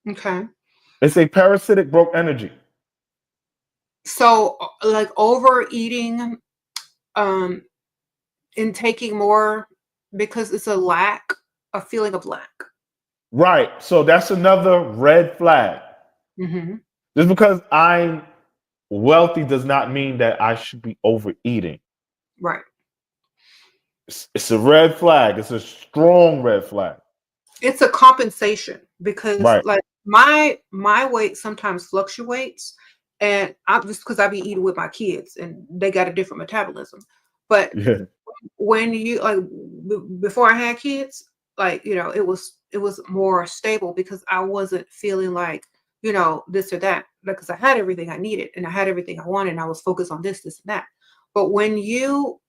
Okay. It's a parasitic broke energy. So like overeating, um, and taking more because it's a feeling of lack. Right. So that's another red flag. Mm-hmm. Just because I'm wealthy does not mean that I should be overeating. Right. It's a red flag. It's a strong red flag. It's a compensation because Right. like my weight sometimes fluctuates and I'm just because I be eating with my kids and they got a different metabolism. But Yeah. when you like before I had kids, like it was more stable because I wasn't feeling like this or that because I had everything I needed and I had everything I wanted and I was focused on this and that. But when you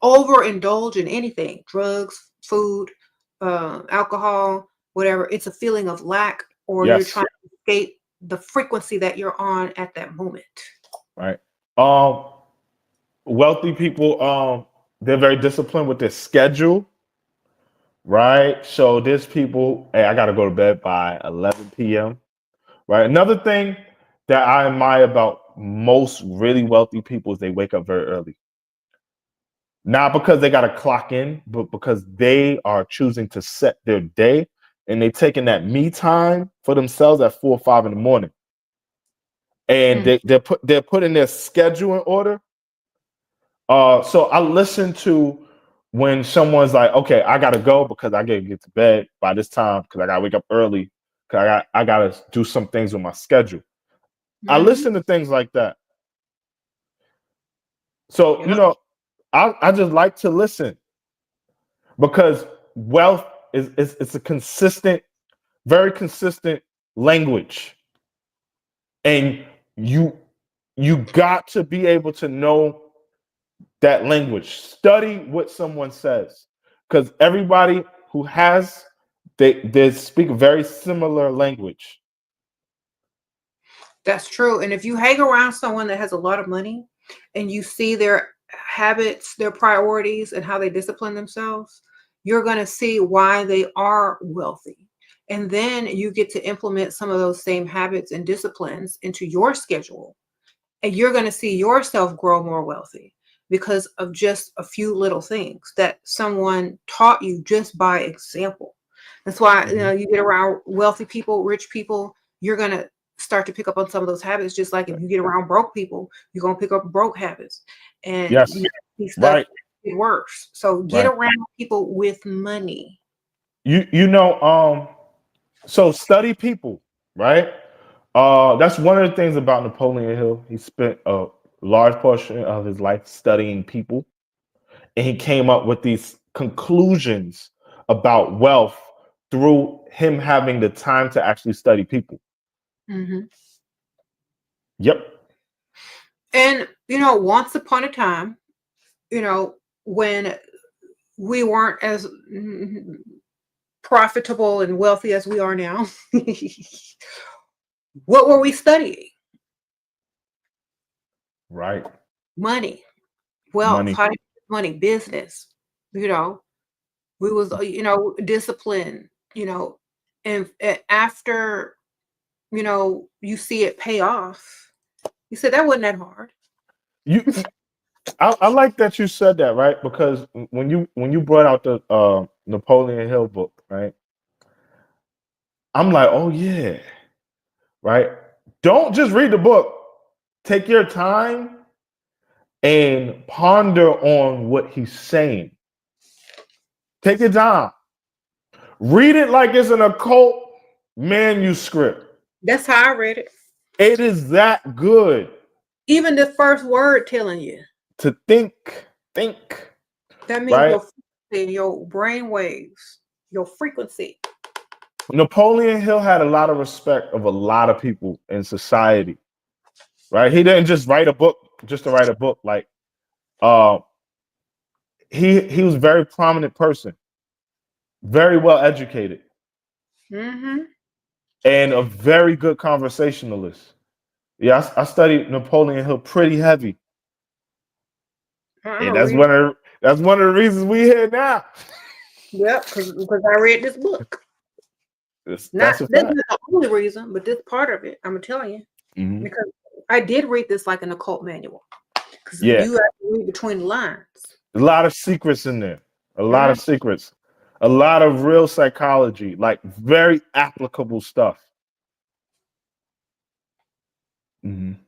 overindulge in anything, drugs, food, alcohol, whatever, it's a feeling of lack or you're Yes. trying to escape the frequency that you're on at that moment. Right. Um, Wealthy people, they're very disciplined with their schedule. Right. So there's people, hey, I gotta go to bed by 11 p.m. Right. Another thing that I admire about most really wealthy people is they wake up very early. Not because they got to clock in, but because they are choosing to set their day and they're taking that me time for themselves at 4 or 5 in the morning. And Mm, they're putting their schedule in order. So I listen to when someone's like, okay, I gotta go because I gotta get to bed by this time because I gotta wake up early because I gotta do some things with my schedule. I mhm. listen to things like that. So, Yep. I just like to listen because wealth is it's a consistent, very consistent language. And you you got to be able to know that language. Study what someone says. Because everybody who has they speak very similar language. That's true. And if you hang around someone that has a lot of money and you see their habits, their priorities, and how they discipline themselves, you're going to see why they are wealthy. And then you get to implement some of those same habits and disciplines into your schedule. And you're going to see yourself grow more wealthy because of just a few little things that someone taught you just by example. That's why, Mhm. you get around wealthy people, rich people, you're going to start to pick up on some of those habits. Just like if you get around broke people, you're going to pick up broke habits, and Yes. see stuff Right. get worse. So get Right. around people with money. You know, so study people, right? That's one of the things about Napoleon Hill. He spent a large portion of his life studying people, and he came up with these conclusions about wealth through him having the time to actually study people. Hmm. Yep. And once upon a time, when we weren't as profitable and wealthy as we are now, what were we studying? Right. Money, wealth, Money. how to get money, business. You know, we was discipline. And after you see it pay off, you said that wasn't that hard. You I like that you said that, right? Because when you brought out the Napoleon Hill book, right? I'm like, oh yeah, right? Don't just read the book. Take your time and ponder on what he's saying. Take your time. Read it like it's an occult manuscript. That's how I read it. It is that good Even the first word telling you to think, that means right? your frequency, your brain waves, your frequency. Napoleon Hill had a lot of respect of a lot of people in society, right? He didn't just write a book just to write a book. Like, uh, he was a very prominent person, very well educated, Hmm. and a very good conversationalist. Yeah, I studied Napoleon Hill pretty heavy, I'm and gonna read. that's one of the reasons we here now. Yep, because I read this book. Not That's a That's fact. not the only reason, but this part of it, I'm gonna tell you, Mhm. because I did read this like an occult manual. Because Yeah, you have to read between the lines. a lot of secrets in there. A lot Mhm. of secrets. A lot of real psychology, like very applicable stuff. Mhm.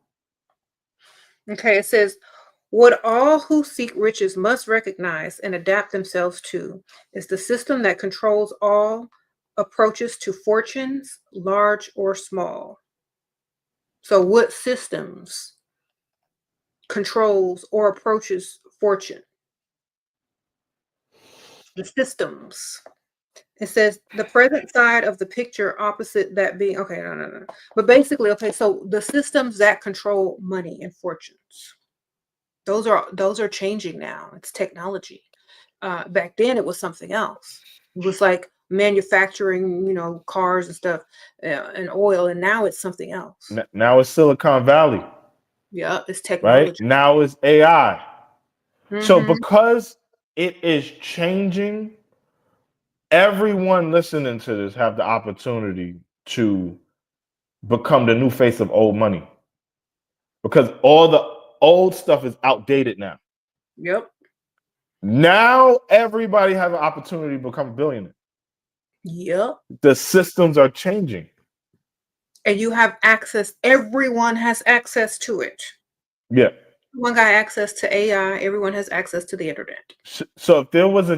Okay, it says, what all who seek riches must recognize and adapt themselves to is the system that controls all approaches to fortunes, large or small. So, what systems controls or approaches fortune? The systems. It says the present side of the picture opposite that being okay, no, no, no. But basically, okay, so the systems that control money and fortunes, those are changing now. It's technology. Back then it was something else. It was like manufacturing, cars and stuff, and oil, and now it's something else. Now it's Silicon Valley, Yeah, it's right? technology. Now it's AI. So Hmm. because it is changing, everyone listening to this have the opportunity to become the new face of old money because all the old stuff is outdated now. Yep. Now everybody has an opportunity to become a billionaire. Yep. The systems are changing. And you have access. Everyone has access to it. Yeah. Everyone got access to AI. Everyone has access to the internet. So if there was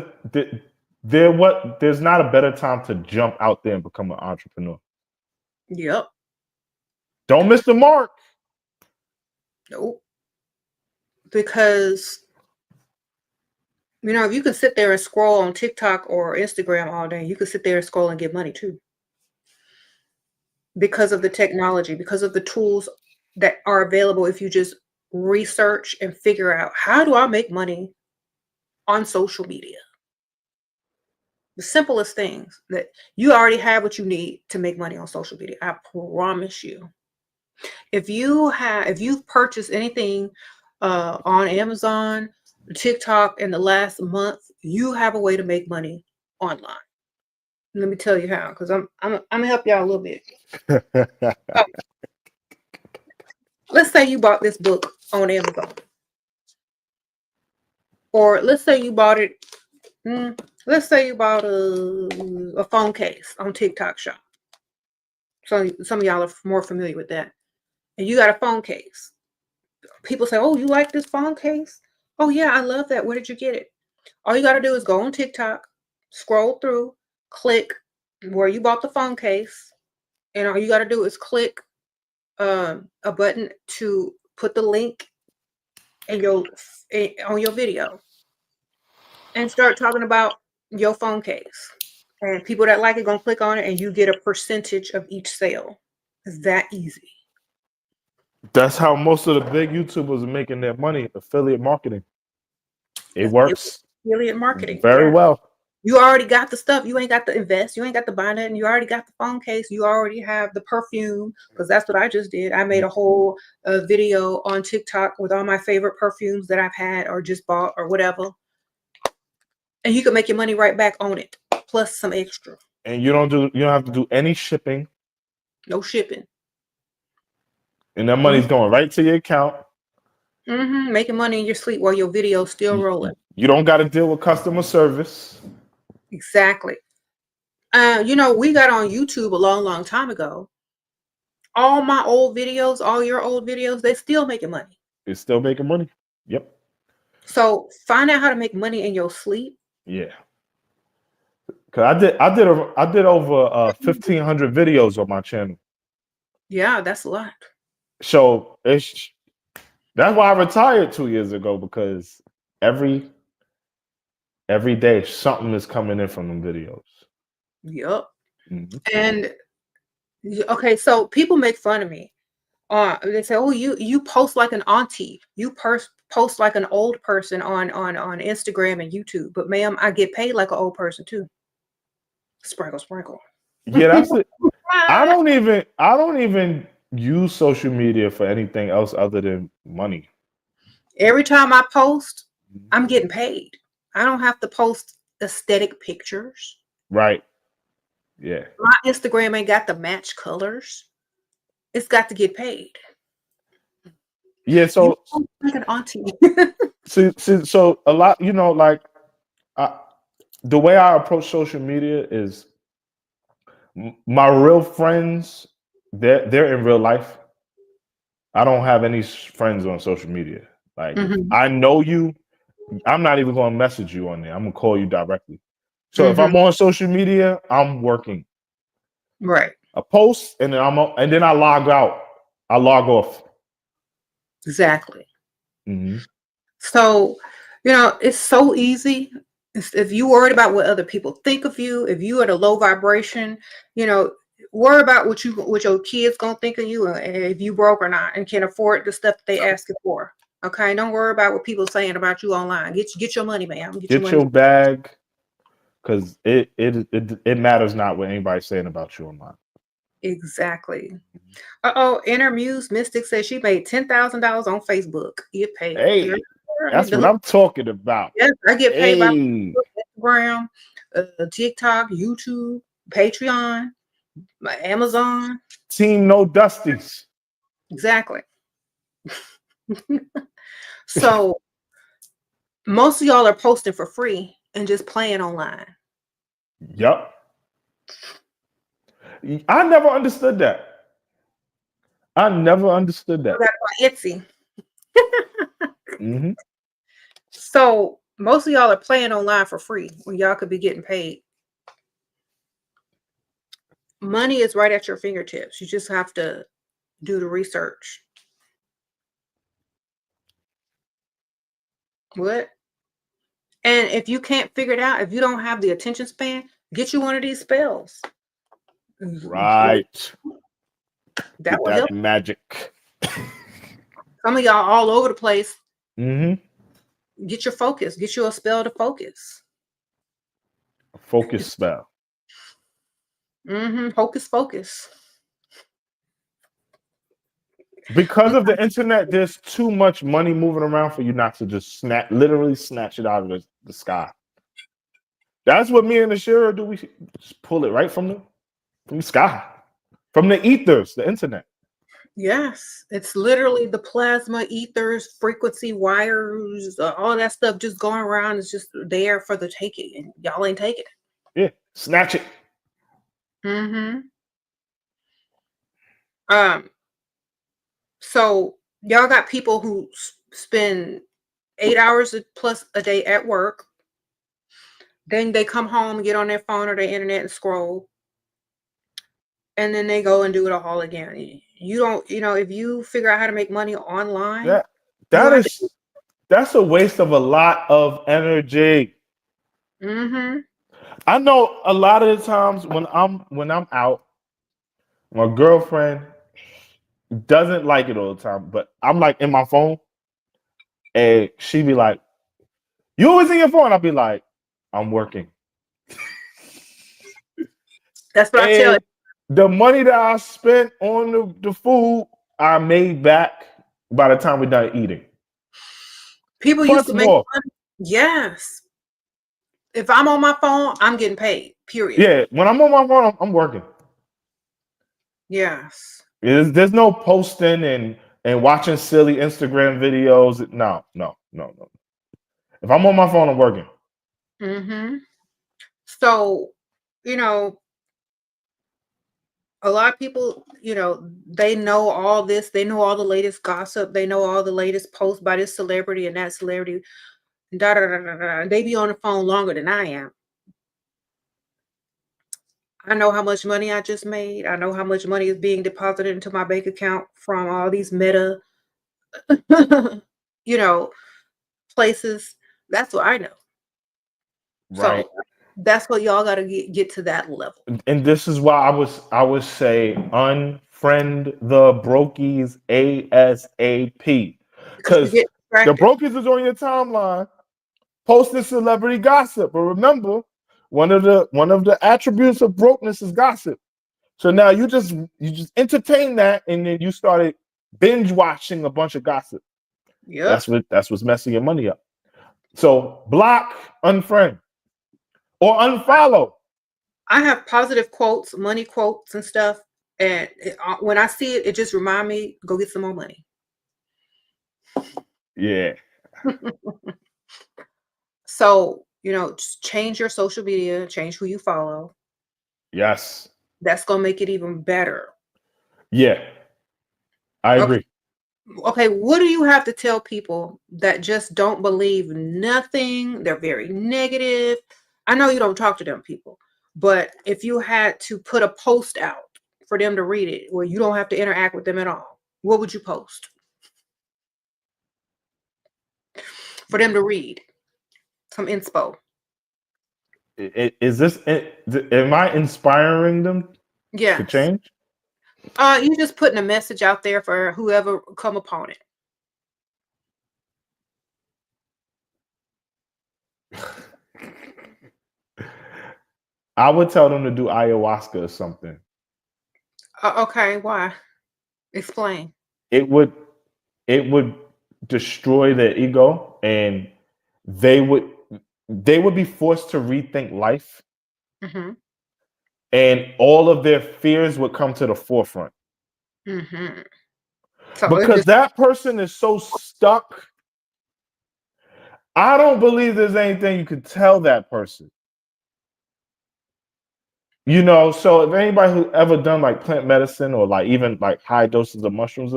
there's not a better time to jump out there and become an entrepreneur. Yep. Don't miss the mark. Nope. because if you can sit there and scroll on TikTok or Instagram all day, you can sit there and scroll and get money too, because of the technology, because of the tools that are available. If you just research and figure out, how do I make money on social media? The simplest things, that you already have what you need to make money on social media. I promise you. If you've purchased anything on Amazon, TikTok in the last month, you have a way to make money online. Let me tell you how, because I'm gonna help y'all a little bit. Oh, let's say you bought this book on Amazon, or let's say you bought it. Let's say you bought a phone case on TikTok Shop. So some of y'all are more familiar with that, and you got a phone case. People say, "Oh, you like this phone case? Oh yeah, I love that. Where did you get it?" All you got to do is go on TikTok, scroll through, click where you bought the phone case, and all you got to do is click a button to put the link on your video, and start talking about your phone case. And people that like it gonna click on it, and you get a percentage of each sale. It's that easy. That's how most of the big YouTubers are making their money. Affiliate marketing. It works Affiliate marketing. very Yeah. well. You already got the stuff. You ain't got to invest. You ain't got to buy nothing. You already got the phone case. You already have the perfume, because that's what I just did. I made a whole video on TikTok with all my favorite perfumes that I've had or just bought or whatever. And you can make your money right back on it, plus some extra. And you don't have to do any shipping. No shipping. And that money's going right to your account. Making money in your sleep while your video's still rolling. You don't got to deal with customer service. Exactly. We got on YouTube a long, long time ago. All my old videos, all your old videos, they still making money. It's still making money. Yep. So find out how to make money in your sleep. Yeah. Cause I did over 1,500 videos on my channel. Yeah, that's a lot. So that's why I retired 2 years ago, because every day something is coming in from them videos. Yep. Mm-hmm. And okay, so people make fun of me. They say, "Oh, you post like an auntie. You post like an old person on Instagram and YouTube." But ma'am, I get paid like an old person too. Sprinkle, sprinkle. Yeah, that's it. I don't even use social media for anything else other than money. Every time I post, I'm getting paid. I don't have to post aesthetic pictures. Right. Yeah. My Instagram ain't got the match colors. It's got to get paid. Yeah. So like an auntie. so a lot, like the way I approach social media is my real friends. They're in real life. I don't have any friends on social media. Like, if I know you, I'm not even going to message you on there. I'm going to call you directly. So if I'm on social media, I'm working. Right. I post and then I log out. I log off. Exactly. Mm-hmm. So, it's so easy. If you worried about what other people think of you, if you at a low vibration, worry about what your kids gonna think of you, and if you broke or not, and can afford the stuff that they ask you for. Okay, don't worry about what people saying about you online. Get your money, ma'am. Get your bag, because it matters not what anybody's saying about you online. Exactly. Inner Muse Mystic says she made $10,000 on Facebook. Get paid. Hey, that's what I'm talking about. Yes, I get paid by Instagram, TikTok, YouTube, Patreon, my Amazon. Team No Dusties. Exactly. So most of y'all are posting for free and just playing online. Yep. I never understood that. I never understood that. Etsy. So most of y'all are playing online for free when y'all could be getting paid. Money is right at your fingertips. You just have to do the research. What? And if you can't figure it out, if you don't have the attention span, get you one of these spells. Right. That Get will that help. magic. Some of y'all all over the place. Mm-hmm. Get your focus. Get you a spell to focus. A focus spell. Hocus focus. Because of the internet, there's too much money moving around for you not to just literally snatch it out of the sky. That's what me and Ashera do. We just pull it right from the sky, from the ethers, the internet. Yes, it's literally the plasma, ethers, frequency wires, all that stuff just going around is just there for the taking, and y'all ain't taking it. Yeah, snatch it. So y'all got people who spend 8 hours plus a day at work. Then they come home and get on their phone or their internet and scroll. And then they go and do it all again. You don't, if you figure out how to make money online, you don't have to. That's a waste of a lot of energy. I know a lot of the times when I'm out, my girlfriend doesn't like it all the time, but I'm like in my phone, and she be like, "You always in your phone?" I'll be like, "I'm working." That's what I tell you. The money that I spent on the food, I made back by the time we're done eating. People used to make money. Yes. If I'm on my phone, I'm getting paid. Period. Yeah, when I'm on my phone, I'm working. Yes. There's no posting and watching silly Instagram videos. No. If I'm on my phone, I'm working. So, a lot of people, they know all this. They know all the latest gossip. They know all the latest posts by this celebrity and that celebrity. Da, da, da, da, da. They be on the phone longer than I am. I know how much money I just made. I know how much money is being deposited into my bank account from all these meta, places. That's what I know. Right. So that's what y'all got to get to that level. And this is why I would say unfriend the brokies ASAP. Because the brokies is on your timeline posting celebrity gossip. But remember, one of the attributes of brokenness is gossip. So now you just entertain that, and then you started binge watching a bunch of gossip. Yeah, that's what's messing your money up. So block, unfriend, or unfollow. I have positive quotes, money quotes and stuff, and when I see it, it just reminds me go get some more money. Yeah. So just change your social media, change who you follow. Yes. That's gonna make it even better. Yeah, I agree. Okay, what do you have to tell people that just don't believe nothing? They're very negative. I know you don't talk to them people, but if you had to put a post out for them to read it where you don't have to interact with them at all, what would you post for them to read? Some inspo. Is this? Am I inspiring them to change? You're just putting a message out there for whoever come upon it. I would tell them to do ayahuasca or something. Okay, why? Explain. It would destroy their ego, and they would be forced to rethink life, and all of their fears would come to the forefront. So because that person is so stuck, I don't believe there's anything you could tell that person. So if anybody who ever done like plant medicine or like even like high doses of mushrooms,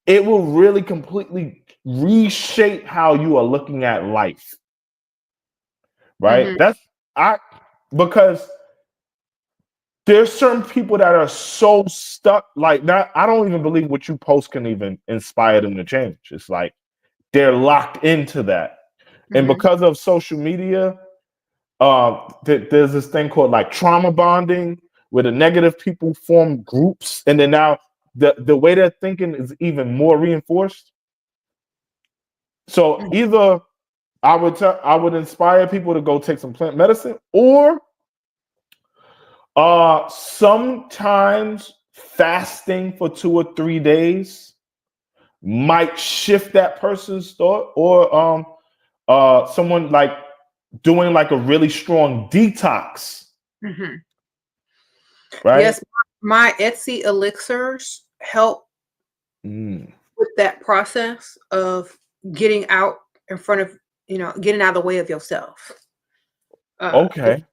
it will really completely reshape how you are looking at life. Right? Because there's certain people that are so stuck, like that. I don't even believe what you post can even inspire them to change. It's like they're locked into that. And Mhm. because of social media, there's this thing called like trauma bonding, where the negative people form groups, and then now the way they're thinking is even more reinforced. So Mhm. either I would inspire people to go take some plant medicine, or sometimes fasting for 2 or 3 days might shift that person's thought, or someone like doing like a really strong detox, Mhm. right? Yes, my Etsy elixirs help Mm, with that process of getting out in front of, getting out of the way of yourself. It's okay.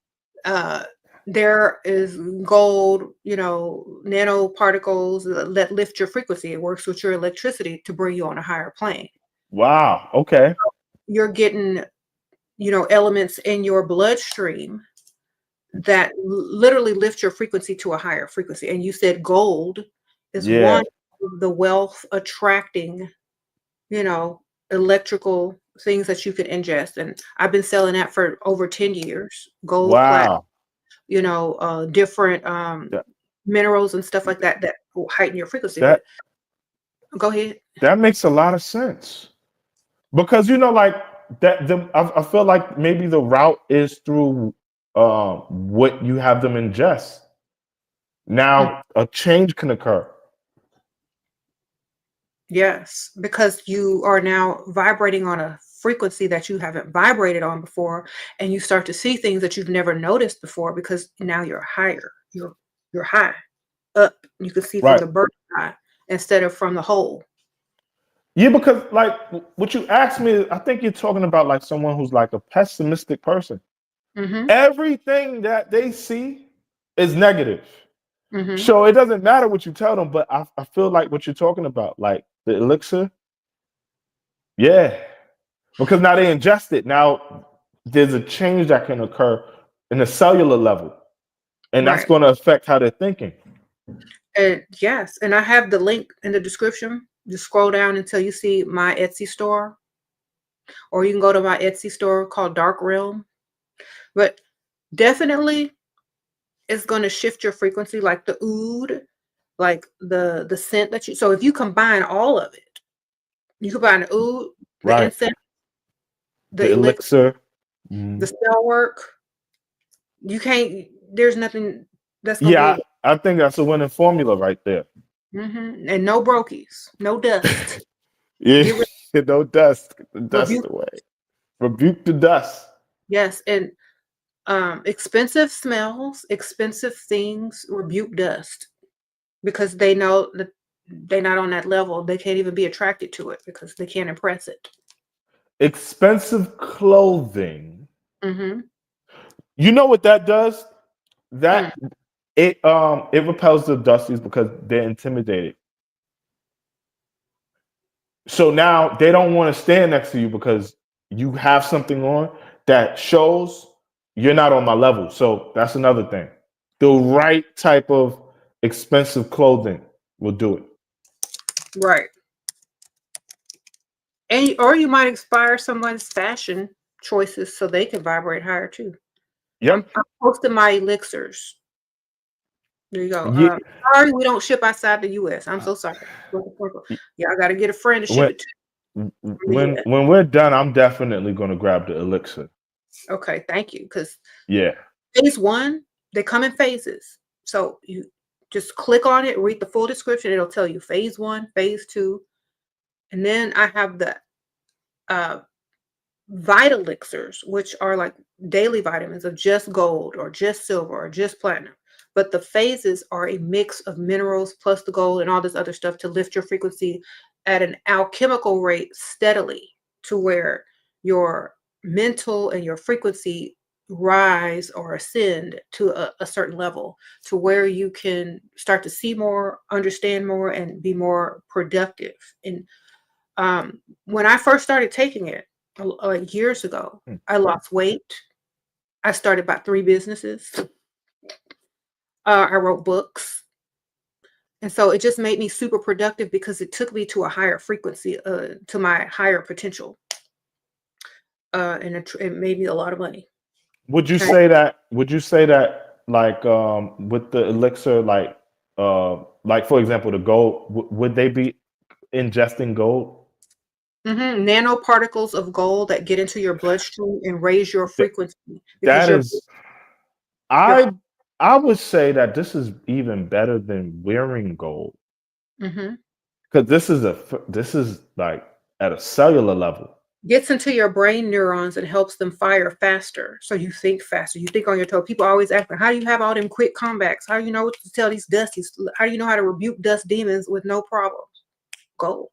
uh there is gold, nanoparticles that lift your frequency. It works with your electricity to bring you on a higher plane. Wow. Okay. You're getting, elements in your bloodstream that literally lift your frequency to a higher frequency. And you said gold is Yeah. one of the wealth attracting, you know, electrical things that you could ingest. And I've been selling that for over 10 years. Gold, platinum, Wow. different That minerals and stuff like that that will heighten your frequency. But that go ahead. that makes a lot of sense, because like I feel like maybe the route is through what you have them ingest. Mm, Now a change can occur. yes, because you are now vibrating on a frequency that you haven't vibrated on before, and you start to see things that you've never noticed before because now you're higher. You're high up. You can see from Right. the bird's eye instead of from the hole. Yeah, because like what you asked me, I think you're talking about like someone who's like a pessimistic person. Mm-hmm. Everything that they see is negative. Mm-hmm. So it doesn't matter what you tell them, but I feel like what you're talking about, like the elixir, yeah. Because now they ingest it. Now there's a change that can occur in the cellular level, and that's Right. going to affect how they're thinking. And yes, and I have the link in the description. Just scroll down until you see my Etsy store, or you can go to my Etsy store called Dark Realm. But definitely it's going to shift your frequency, like the oud, like the scent that you. So if you combine all of it, you combine the oud, the Right. incense, the The elixir, elixir. the Mm. spell work. You can't. There's nothing that's gonna be Yeah, able. I think that's a winning formula right there. And no brokies, no dust. Yeah, Get rid. no dust. Get the dust Rebuke. away. Rebuke the dust. Yes, and expensive smells, expensive things rebuke dust because they know that they're not on that level. They can't even be attracted to it because they can't impress it. Expensive clothing. Mm-hmm. You know what that does? Mm, That it repels the dusties because they're intimidated. So now they don't want to stand next to you because you have something on that shows you're not on my level. So that's another thing. The right type of expensive clothing will do it. right. And or you might inspire someone's fashion choices so they can vibrate higher too. I'm, Yep. I'm posting my elixirs. There you go. Yeah. Sorry, we don't ship outside the U.S. I'm so sorry. Yeah, I got to get a friend to ship When it to from the U.S. when we're done, I'm definitely gonna grab the elixir. Okay, thank you. Because Yeah. phase one, they come in phases. So you just click on it, read the full description. It'll tell you phase one, phase two, and then I have the uh, Vita elixirs, which are like daily vitamins of just gold or just silver or just platinum. But the phases are a mix of minerals plus the gold and all this other stuff to lift your frequency at an alchemical rate steadily to where your mental and your frequency rise or ascend to a certain level to where you can start to see more, understand more, and be more productive. And when I first started taking it, like years ago, Hmm. I lost weight. I started about 3 businesses. I wrote books. And so it just made me super productive because it took me to a higher frequency, to my higher potential. And it made me a lot of money. Would you And say that? Would you say that like with the elixir, like for example, the gold, would they be ingesting gold? nanoparticles of gold that get into your bloodstream and raise your Th- frequency because that your is, your I I would say that this is even better than wearing gold mhm, because this is like at a cellular level. gets into your brain neurons and helps them fire faster. So you think faster. You think on your toe. People always ask me, how do you have all them quick comebacks? How do you know what to tell these dusties? How do you know how to rebuke dust demons with no problem? Gold.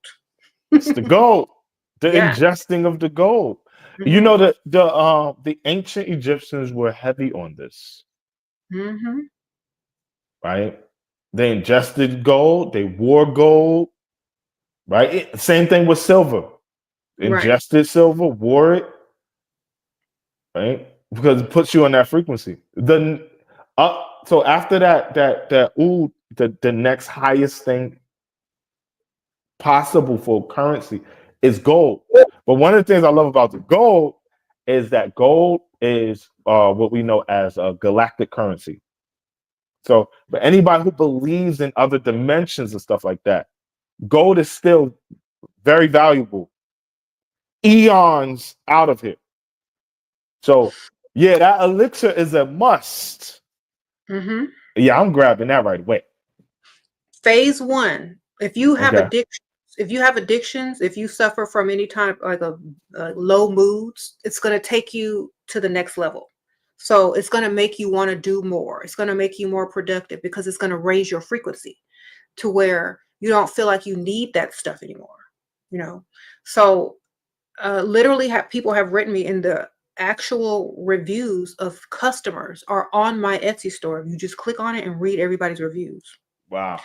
It's the gold, the Yeah. ingesting of the gold. You hmm know the ancient Egyptians were heavy on this, hmm right? They ingested gold, they wore gold, right? Same thing with silver. Right. Ingested silver, wore it, right? Because it puts you on that frequency. Then so after that ooh, the next highest thing possible for currency is gold. But one of the things I love about the gold is that gold is what we know as a galactic currency. So, but anybody who believes in other dimensions and stuff like that, gold is still very valuable. Eons out of here. So, yeah, that elixir is a must. hmm Yeah, I'm grabbing that right away. Phase one, if you have Okay. addictions, if you suffer from any kind of like a low moods, it's going to take you to the next level. So it's going to make you want to do more. It's going to make you more productive because it's going to raise your frequency to where you don't feel like you need that stuff anymore. You know, so literally, have people have written me in the actual reviews of customers are on my Etsy store. You just click on it and read everybody's reviews. Wow.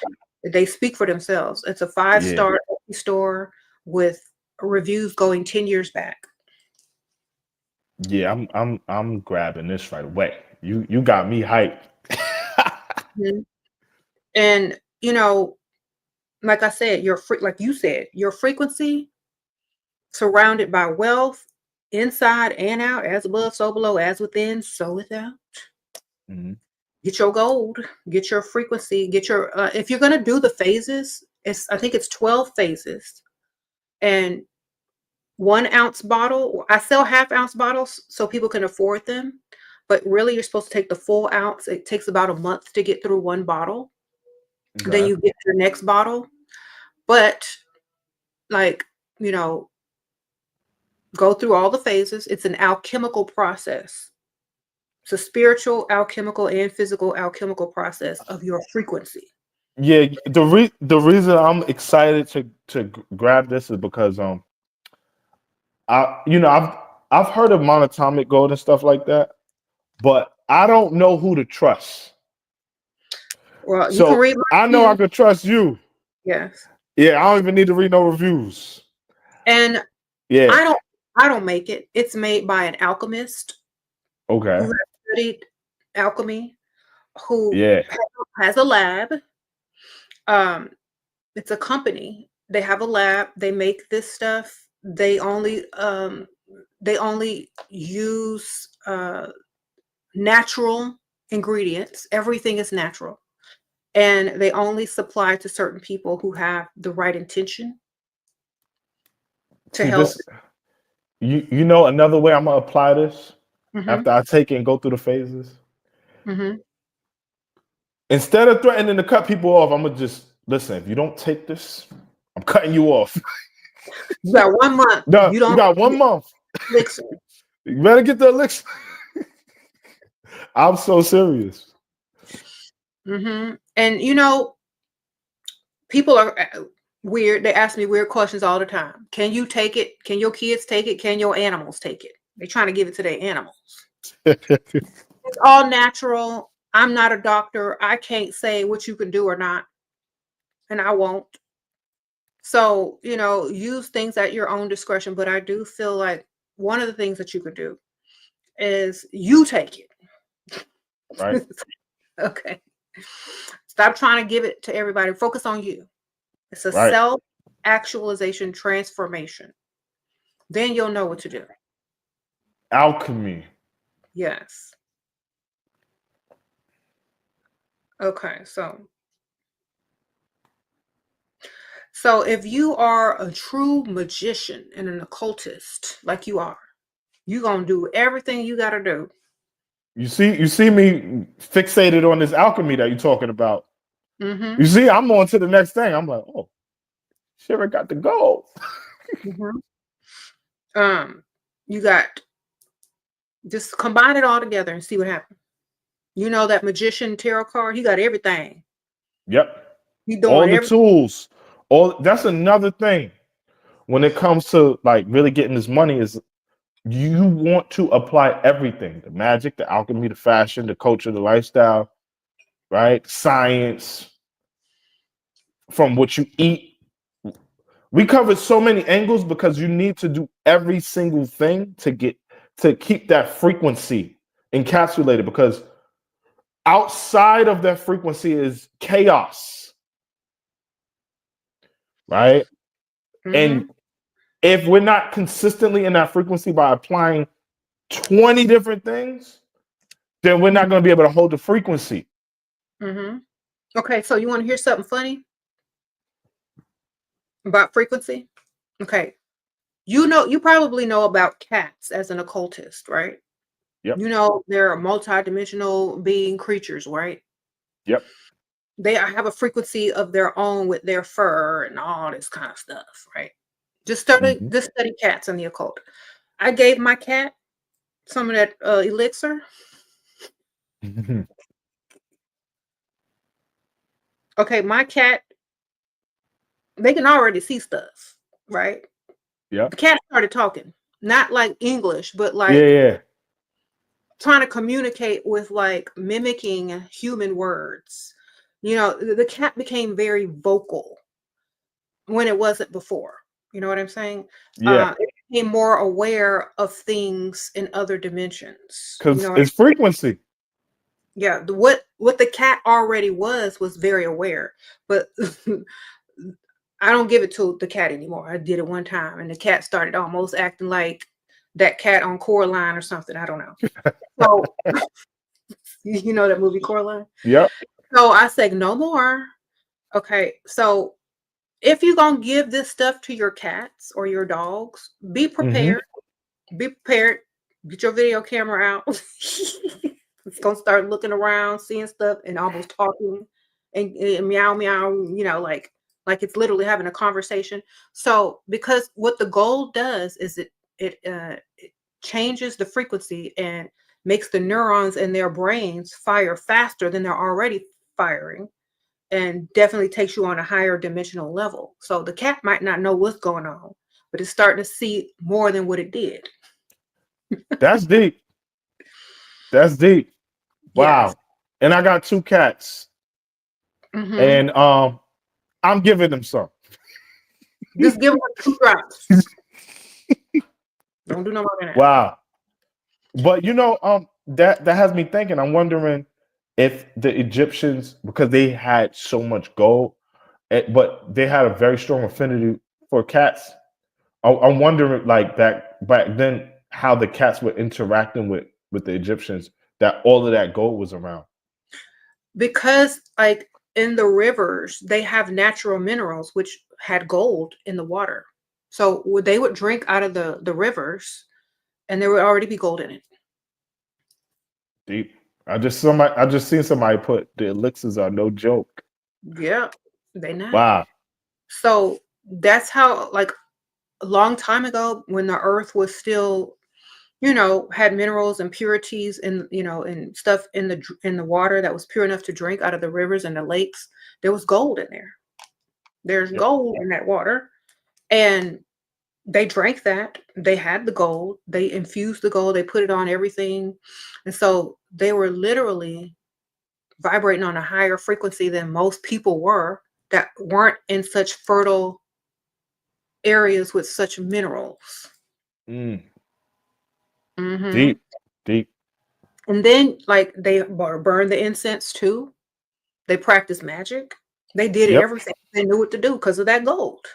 They speak for themselves. It's a Yeah. 5-star store with reviews going 10 years back. Yeah, I'm grabbing this right away. You got me hyped. Mhm. And like I said, like you said, your frequency surrounded by wealth, inside and out, as above, so below, as within, so without. Mhm. Get your gold, get your frequency, get your if you're gonna do the phases, I think it's 12 phases. And 1 ounce bottle. I sell half-ounce bottles so people can afford them, but really you're supposed to take the full ounce. It takes about a month to get through 1 bottle. Then Okay. you get your next bottle. But like, you know, go through all the phases. It's an alchemical process. It's a spiritual, alchemical, and physical alchemical process of your frequency. Yeah, the reason I'm excited to grab this is because I've heard of monatomic gold and stuff like that, but I don't know who to trust. Well, you can So read my I know I review. can trust you. Yes. Yeah, I don't even need to read no reviews. And Yeah. I don't I don't make it. It's made by an alchemist who Okay. has studied alchemy, who Yeah. has a lab. Um, it's a company. They have a lab. They make this stuff. They only use natural ingredients. Everything is natural, and they only supply to certain people who have the right intention to See help. this. You know another way I'm gonna apply this hmm after I take it and go through the phases. hmm Instead of threatening to cut people off, I'm gonna just listen. If you don't take this, I'm cutting you off. You got 1 month. No, You you don't got 1 month. elixir. You better get the elixir. I'm so serious. And people are weird. They ask me weird questions all the time. Can you take it? Can your kids take it? Can your animals take it? They're trying to give it to their animals. It's all natural. I'm not a doctor. I can't say what you can do or not, and I won't. So, use things at your own discretion. But I do feel like one of the things that you could do is you take Right? it. Okay. Stop trying to give it to everybody. Focus on you. It's a Right. self-actualization transformation. Then you'll know what to do. Alchemy. Yes. Okay, so if you are a true magician and an occultist like you are, you're gonna do everything you gotta do. You see me fixated on this alchemy that you're talking about. Mm-hmm. You see, I'm on to the next thing. I'm like, oh, SheRa got the gold. Mm-hmm. You got just combine it all together and see what happens. You know that magician tarot card, he got everything. Yep. He All doing the everything. tools. All that's another thing when it comes to like really getting this money is you want to apply everything, the magic, the alchemy, the fashion, the culture, the lifestyle, right? Science, from what you eat. We covered so many angles because you need to do every single thing to keep that frequency encapsulated because outside of that frequency is chaos, right? Mm-hmm. And if we're not consistently in that frequency by applying 20 different things, then we're not going to be able to hold the frequency. Mm-hmm. Okay, so you want to hear something funny about frequency? Okay. You probably know about cats as an occultist, right? Yep. You know, they're multidimensional being creatures, right? Yep. They have a frequency of their own with their fur and all this kind of stuff, right? Mm-hmm. Just study cats and the occult. I gave my cat some of that elixir. Okay, my cat, they can already see stuff, right? Yep. The cat started talking, not like English, but Yeah. like Yeah. trying to communicate with like mimicking human words. You know, the cat became very vocal when it wasn't before. You know what I'm saying? Yeah. It became more aware of things in other dimensions. You Because know what? it's frequency. Yeah, what the cat already was very aware, but I don't give it to the cat anymore. I did it one time, and the cat started almost acting like that cat on Coraline or something. I don't know. So you know that movie Coraline. Yep. So I said no more. Okay, so if you're gonna give this stuff to your cats or your dogs, be Mm-hmm. prepared. Be prepared. Get your video camera out. It's gonna start looking around, seeing stuff, and almost talking and meow meow. You know, like it's literally having a conversation. So because what the gold does is it changes the frequency and makes the neurons in their brains fire faster than they're already firing and definitely takes you on a higher dimensional level. So the cat might not know what's going on, but it's starting to see more than what it did. That's deep. That's deep. Yes. Wow. And I got two cats, Hmm. and I'm giving them some. Just give them 2 drops. Don't do no more than that. Wow. But that has me thinking. I'm wondering if the Egyptians, because they had so much gold, but they had a very strong affinity for cats. I'm wondering, like that back then, how the cats were interacting with the Egyptians. That all of that gold was around. Because like in the rivers, they have natural minerals which had gold in the water. So they would drink out of the rivers and there would already be gold in it. Deep. I just seen somebody put the elixirs are no joke. Yeah, they not. Wow. So that's how like a long time ago when the earth was still, had minerals and purities and and stuff in the water that was pure enough to drink out of the rivers and the lakes, there was gold in there. There's Yep. gold in that water. And they drank that. They had the gold. They infused the gold. They put it on everything. And so they were literally vibrating on a higher frequency than most people were that weren't in such fertile areas with such minerals. Mm. Hmm. Deep. Deep. And then, like, they burn the incense too. They practiced magic. They did Yep. everything they knew what to do because of that gold.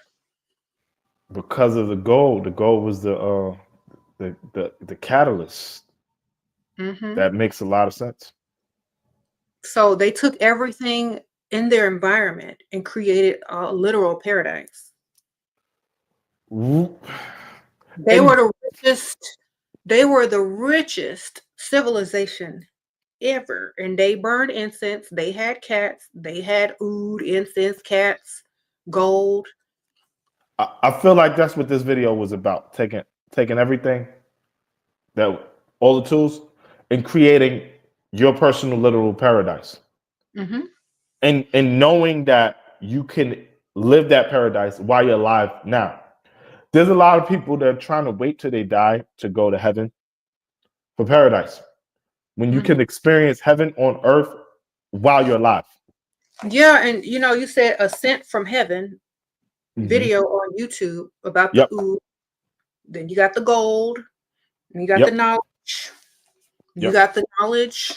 Because of the gold. The gold was the catalyst. Hmm. That makes a lot of sense. So they took everything in their environment and created a literal paradise. They were And the richest. They were the richest civilization ever, and they burned incense. They had cats. They had oud, incense, cats, gold. I feel like that's what this video was about. Taking everything that all the tools and creating your personal literal paradise. Hmm. And knowing that you can live that paradise while you're alive now. There's a lot of people that are trying to wait till they die to go to heaven for paradise. When you can Hmm. experience heaven on earth while you're alive. Yeah, and you said Ascent from Heaven Mm-hmm. video on YouTube about the Yep. oud. Then you got the gold. And you got the Yep. knowledge. You Yep. got the knowledge.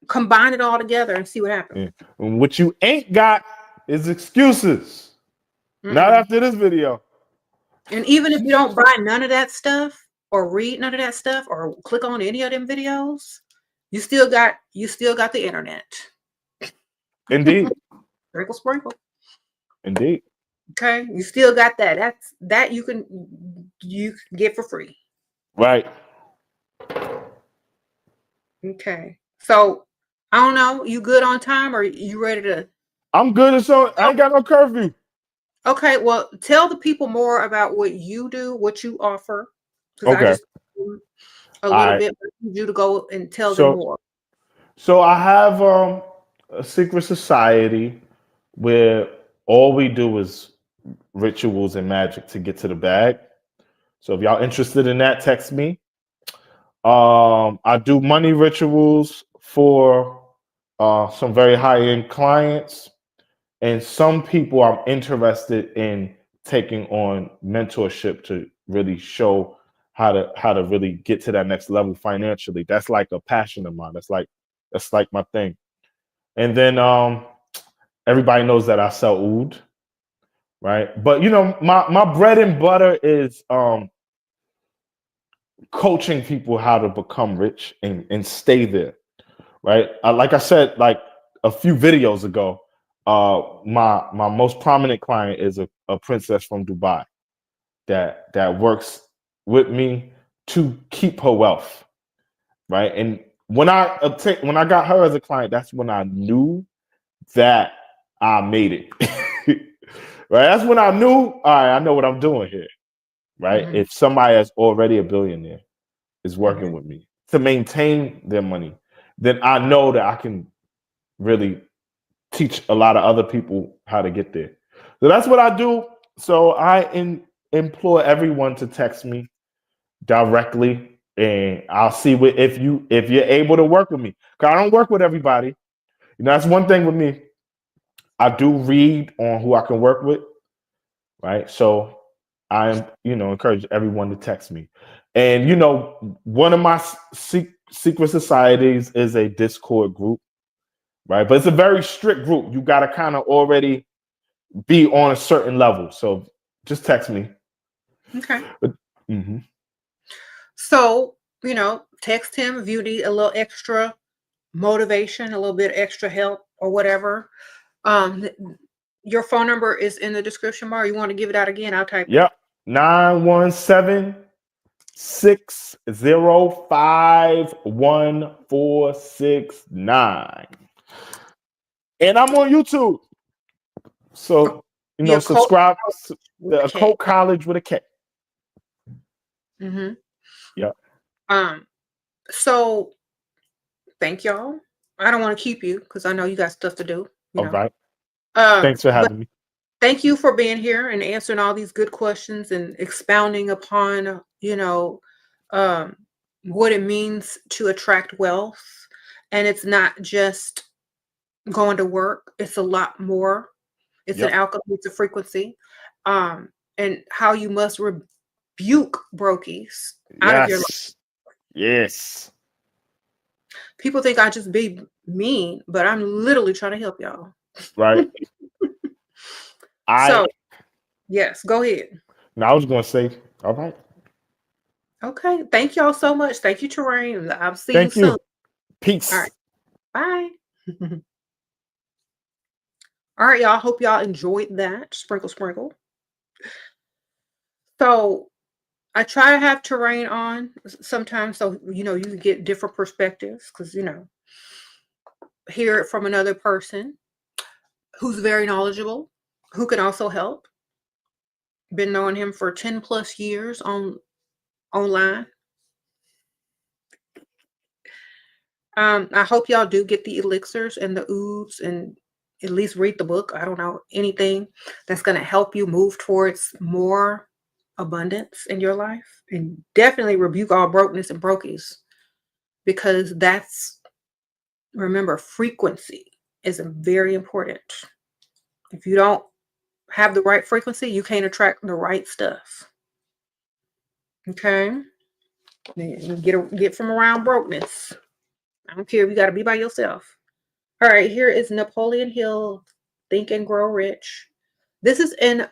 Combine it all together and see what happens. Yeah. And what you ain't got is excuses. Not Mm-mm. after this video. And even if you don't buy none of that stuff or read none of that stuff or click on any of them videos, you still got the internet. Indeed. Sprinkle, sprinkle. Indeed. Okay, you still got that. That you can get for free. Right. Okay, so I don't know. You good on time or you ready to? I'm good as so I Oh, ain't got no curfew. okay, well, tell the people more about what you do, what you offer, because I Okay. just a All little right. bit, but I need you to go and tell them So more. so I have a secret society where all we do is rituals and magic to get to the bag. So if y'all interested in that, text me. I do money rituals for some very high end clients, and some people I'm interested in taking on mentorship to really show how to really get to that next level financially. That's like a passion of mine. That's like my thing. And then everybody knows that I sell oud, right? But my bread and butter is coaching people how to become rich and stay there, right? Like I said, like a few videos ago, my most prominent client is a princess from Dubai that works with me to keep her wealth, right? And when I got her as a client, that's when I knew that I made it. Right? That's when I knew, all right, I know what I'm doing here, right? Hmm. If somebody that's already a billionaire is Hmm. working with me to maintain their money, then I know that I can really teach a lot of other people how to get there. So that's what I do. So implore everyone to text me directly, and I'll see if you're able to work with me. Cause I don't work with everybody. That's one thing with me. I do read on who I can work with, right? So I'm, encourage everyone to text me. And one of my secret societies is a Discord group, right? But it's a very strict group. You got to kind of already be on a certain level. So just text me. Okay. But, mhm. So, text him if you need a little extra motivation, a little bit extra help or whatever. Th- your phone number is in the description bar. You want to give it out again? I'll type it. Yep. 917-605-1469. And I'm on YouTube. So, The occult subscribe to with the a K. Occult College with a K. Mm-hmm. Yep. So thank y'all. I don't want to keep you because I know you got stuff to do, All right. Thanks for But having me. thank you for being here and answering all these good questions and expounding upon, um, what it means to attract wealth. And it's not just going to work, it's a lot more. It's an Yep. alchemy, it's a frequency. And how you must rebuke brokies out of your life. Yes. Yes. People think I just be mean, but I'm literally trying to help y'all. right? I So, yes, go ahead. Now I was gonna say, all right. Okay. Thank y'all so much. Thank you, Terrane. I'll see you Thank soon. you. All right. Peace. Bye. All right, y'all. Hope y'all enjoyed that. Sprinkle, sprinkle. So I try to have Terrane on sometimes so you can get different perspectives because hear it from another person who's very knowledgeable, who can also help. Been knowing him for 10 plus years online. I hope y'all do get the elixirs and the oods and at least read the book. I don't know anything that's going to help you move towards more abundance in your life. And definitely rebuke all brokenness and brokies because remember, frequency is very important. If you don't have the right frequency, you can't attract the right stuff. Okay? Get from around brokenness. I don't care if you got to be by yourself. All right, here is Napoleon Hill, Think and Grow Rich. This is in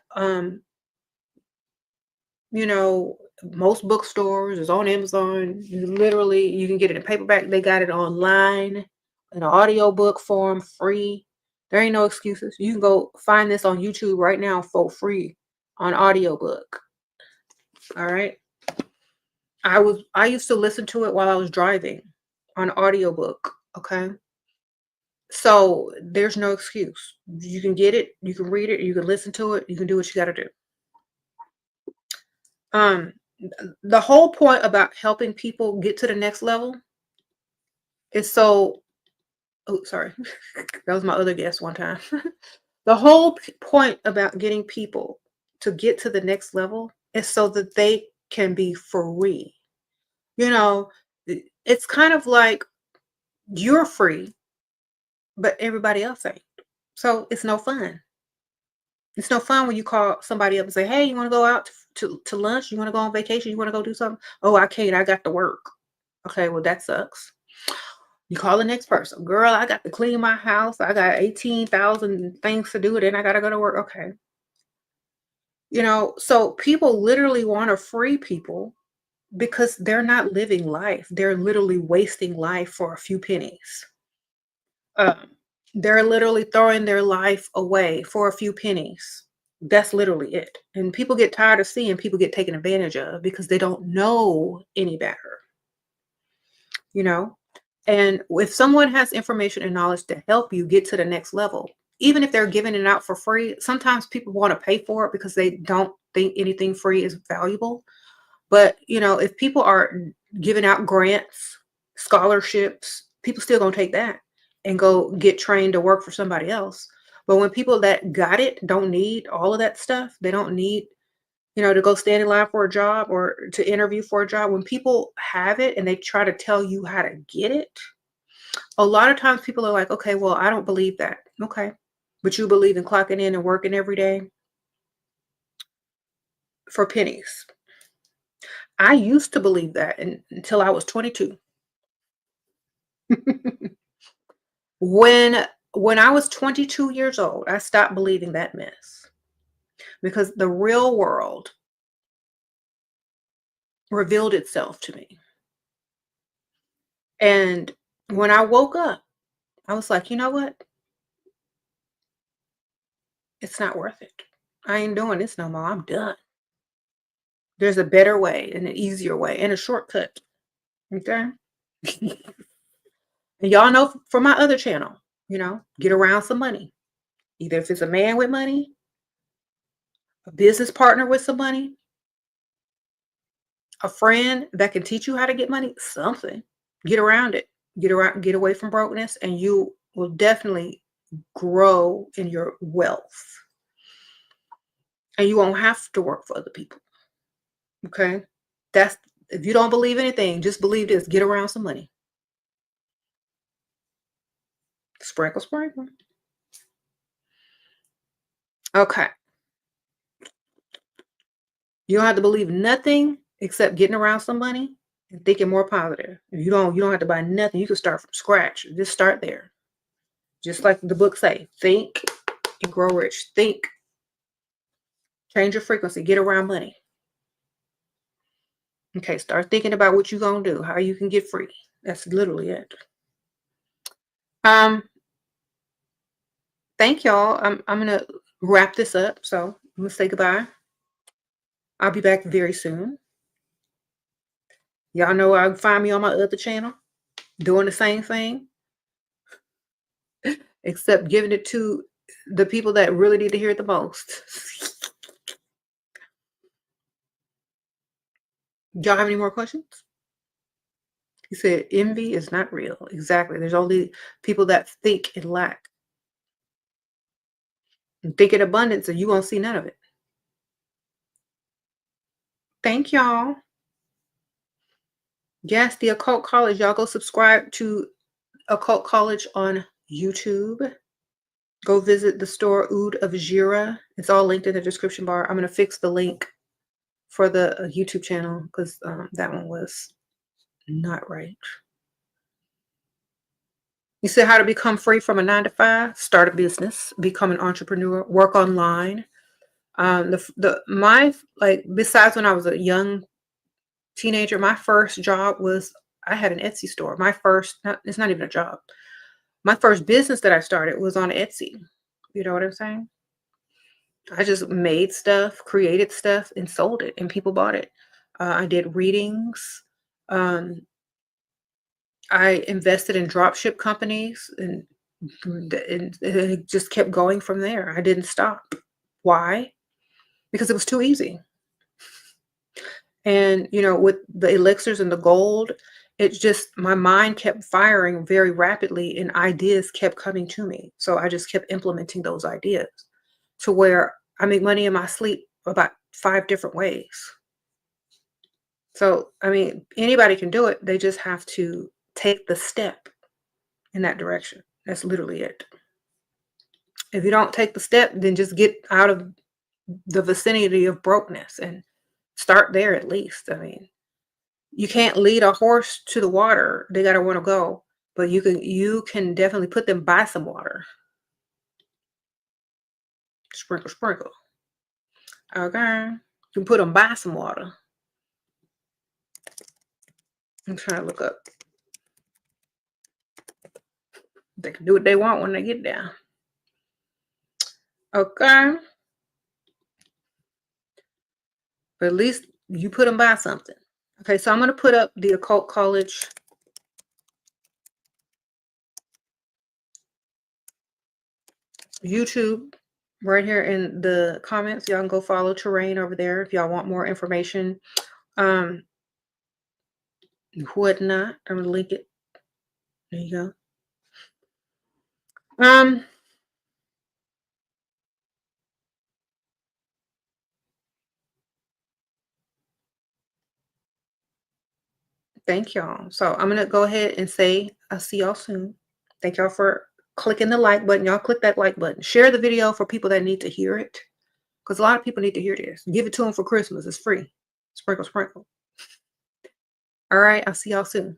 you know, most bookstores. It's on Amazon. You can get it in paperback. They got it online in audio book form, free. There ain't no excuses. You can go find this on YouTube right now for free on audiobook. All right. I used to listen to it while I was driving on audiobook. Okay. So there's no excuse. You can get it, you can read it, you can listen to it, you can do what you got to do. Um, the whole point about helping people get to the next level is so. Oh, sorry, that was my other guest one time. The whole point about getting people to get to the next level is so that they can be free. You know, it's kind of like you're free, but everybody else ain't. So it's no fun. It's no fun when you call somebody up and say, "Hey, you want to go out to lunch? You want to go on vacation? You want to go do something?" "Oh, I can't. I got to work." Okay, well that sucks. You call the next person. "Girl, I got to clean my house. I got 18,000 things to do, then I got to go to work." Okay. So people literally want to free people because they're not living life. They're literally wasting life for a few pennies. Um, they're literally throwing their life away for a few pennies. That's literally it. And people get tired of seeing people get taken advantage of because they don't know any better, you know? And if someone has information and knowledge to help you get to the next level, even if they're giving it out for free, sometimes people want to pay for it because they don't think anything free is valuable. But, if people are giving out grants, scholarships, people still gonna take that and go get trained to work for somebody else. But when people that got it don't need all of that stuff, they don't need, to go stand in line for a job or to interview for a job. When people have it and they try to tell you how to get it, a lot of times people are like, okay, well, I don't believe that. Okay. But you believe in clocking in and working every day for pennies. I used to believe that until I was 22. When I was 22 years old, I stopped believing that mess because the real world revealed itself to me. And when I woke up, I was like, you know what? It's not worth it. I ain't doing this no more. I'm done. There's a better way and an easier way and a shortcut. Okay. And y'all know from my other channel, get around some money. Either if it's a man with money, a business partner with some money, a friend that can teach you how to get money, something. Get around it. Get away from brokenness, and you will definitely grow in your wealth. And you won't have to work for other people. Okay? That's if you don't believe anything, just believe this. Get around some money. Sprinkle, sprinkle. Okay. You don't have to believe nothing except getting around some money. and thinking more positive. You don't have to buy nothing. You can start from scratch. Just start there. Just like the book say, think and grow rich. Think. Change your frequency. Get around money. Okay, start thinking about what you're gonna do, how you can get free. That's literally it. Thank y'all. I'm gonna wrap this up. So I'm gonna say goodbye. I'll be back very soon. Y'all know I can find me on my other channel doing the same thing, except giving it to the people that really need to hear it the most. Y'all have any more questions? He said, envy is not real. Exactly. There's only people that think in lack and think in abundance, and you won't see none of it. Thank y'all. Yes, the Occult College. Y'all go subscribe to Occult College on YouTube. Go visit the store Oud of SheRa. It's all linked in the description bar. I'm going to fix the link for the YouTube channel because that one was not right. You said how to become free from a 9-to-5, start a business, become an entrepreneur, work online. Besides when I was a young teenager, my first job was I had an Etsy store. It's not even a job. My first business that I started was on Etsy. You know what I'm saying? I just made stuff, created stuff, and sold it, and people bought it. I did readings. I invested in dropship companies, and it just kept going from there. I didn't stop. Why? Because it was too easy. And, with the elixirs and the gold, my mind kept firing very rapidly and ideas kept coming to me. So I just kept implementing those ideas to where I make money in my sleep about 5 different ways. So, anybody can do it. They just have to take the step in that direction. That's literally it. If you don't take the step, then just get out of the vicinity of brokenness and start there at least. You can't lead a horse to the water. They got to want to go, but you can definitely put them by some water. Sprinkle, sprinkle. Okay. You can put them by some water. I'm trying to look up. They can do what they want when they get there. Okay. But at least you put them by something. Okay, so I'm going to put up the Occult College YouTube right here in the comments. Y'all can go follow Terrane over there if y'all want more information. Whatnot. I'm gonna link it. There you go. Thank y'all. So I'm gonna go ahead and say I'll see y'all soon. Thank y'all for clicking the like button. Y'all click that like button. Share the video for people that need to hear it. Because a lot of people need to hear this. Give it to them for Christmas. It's free. Sprinkle, sprinkle. All right. I'll see y'all soon.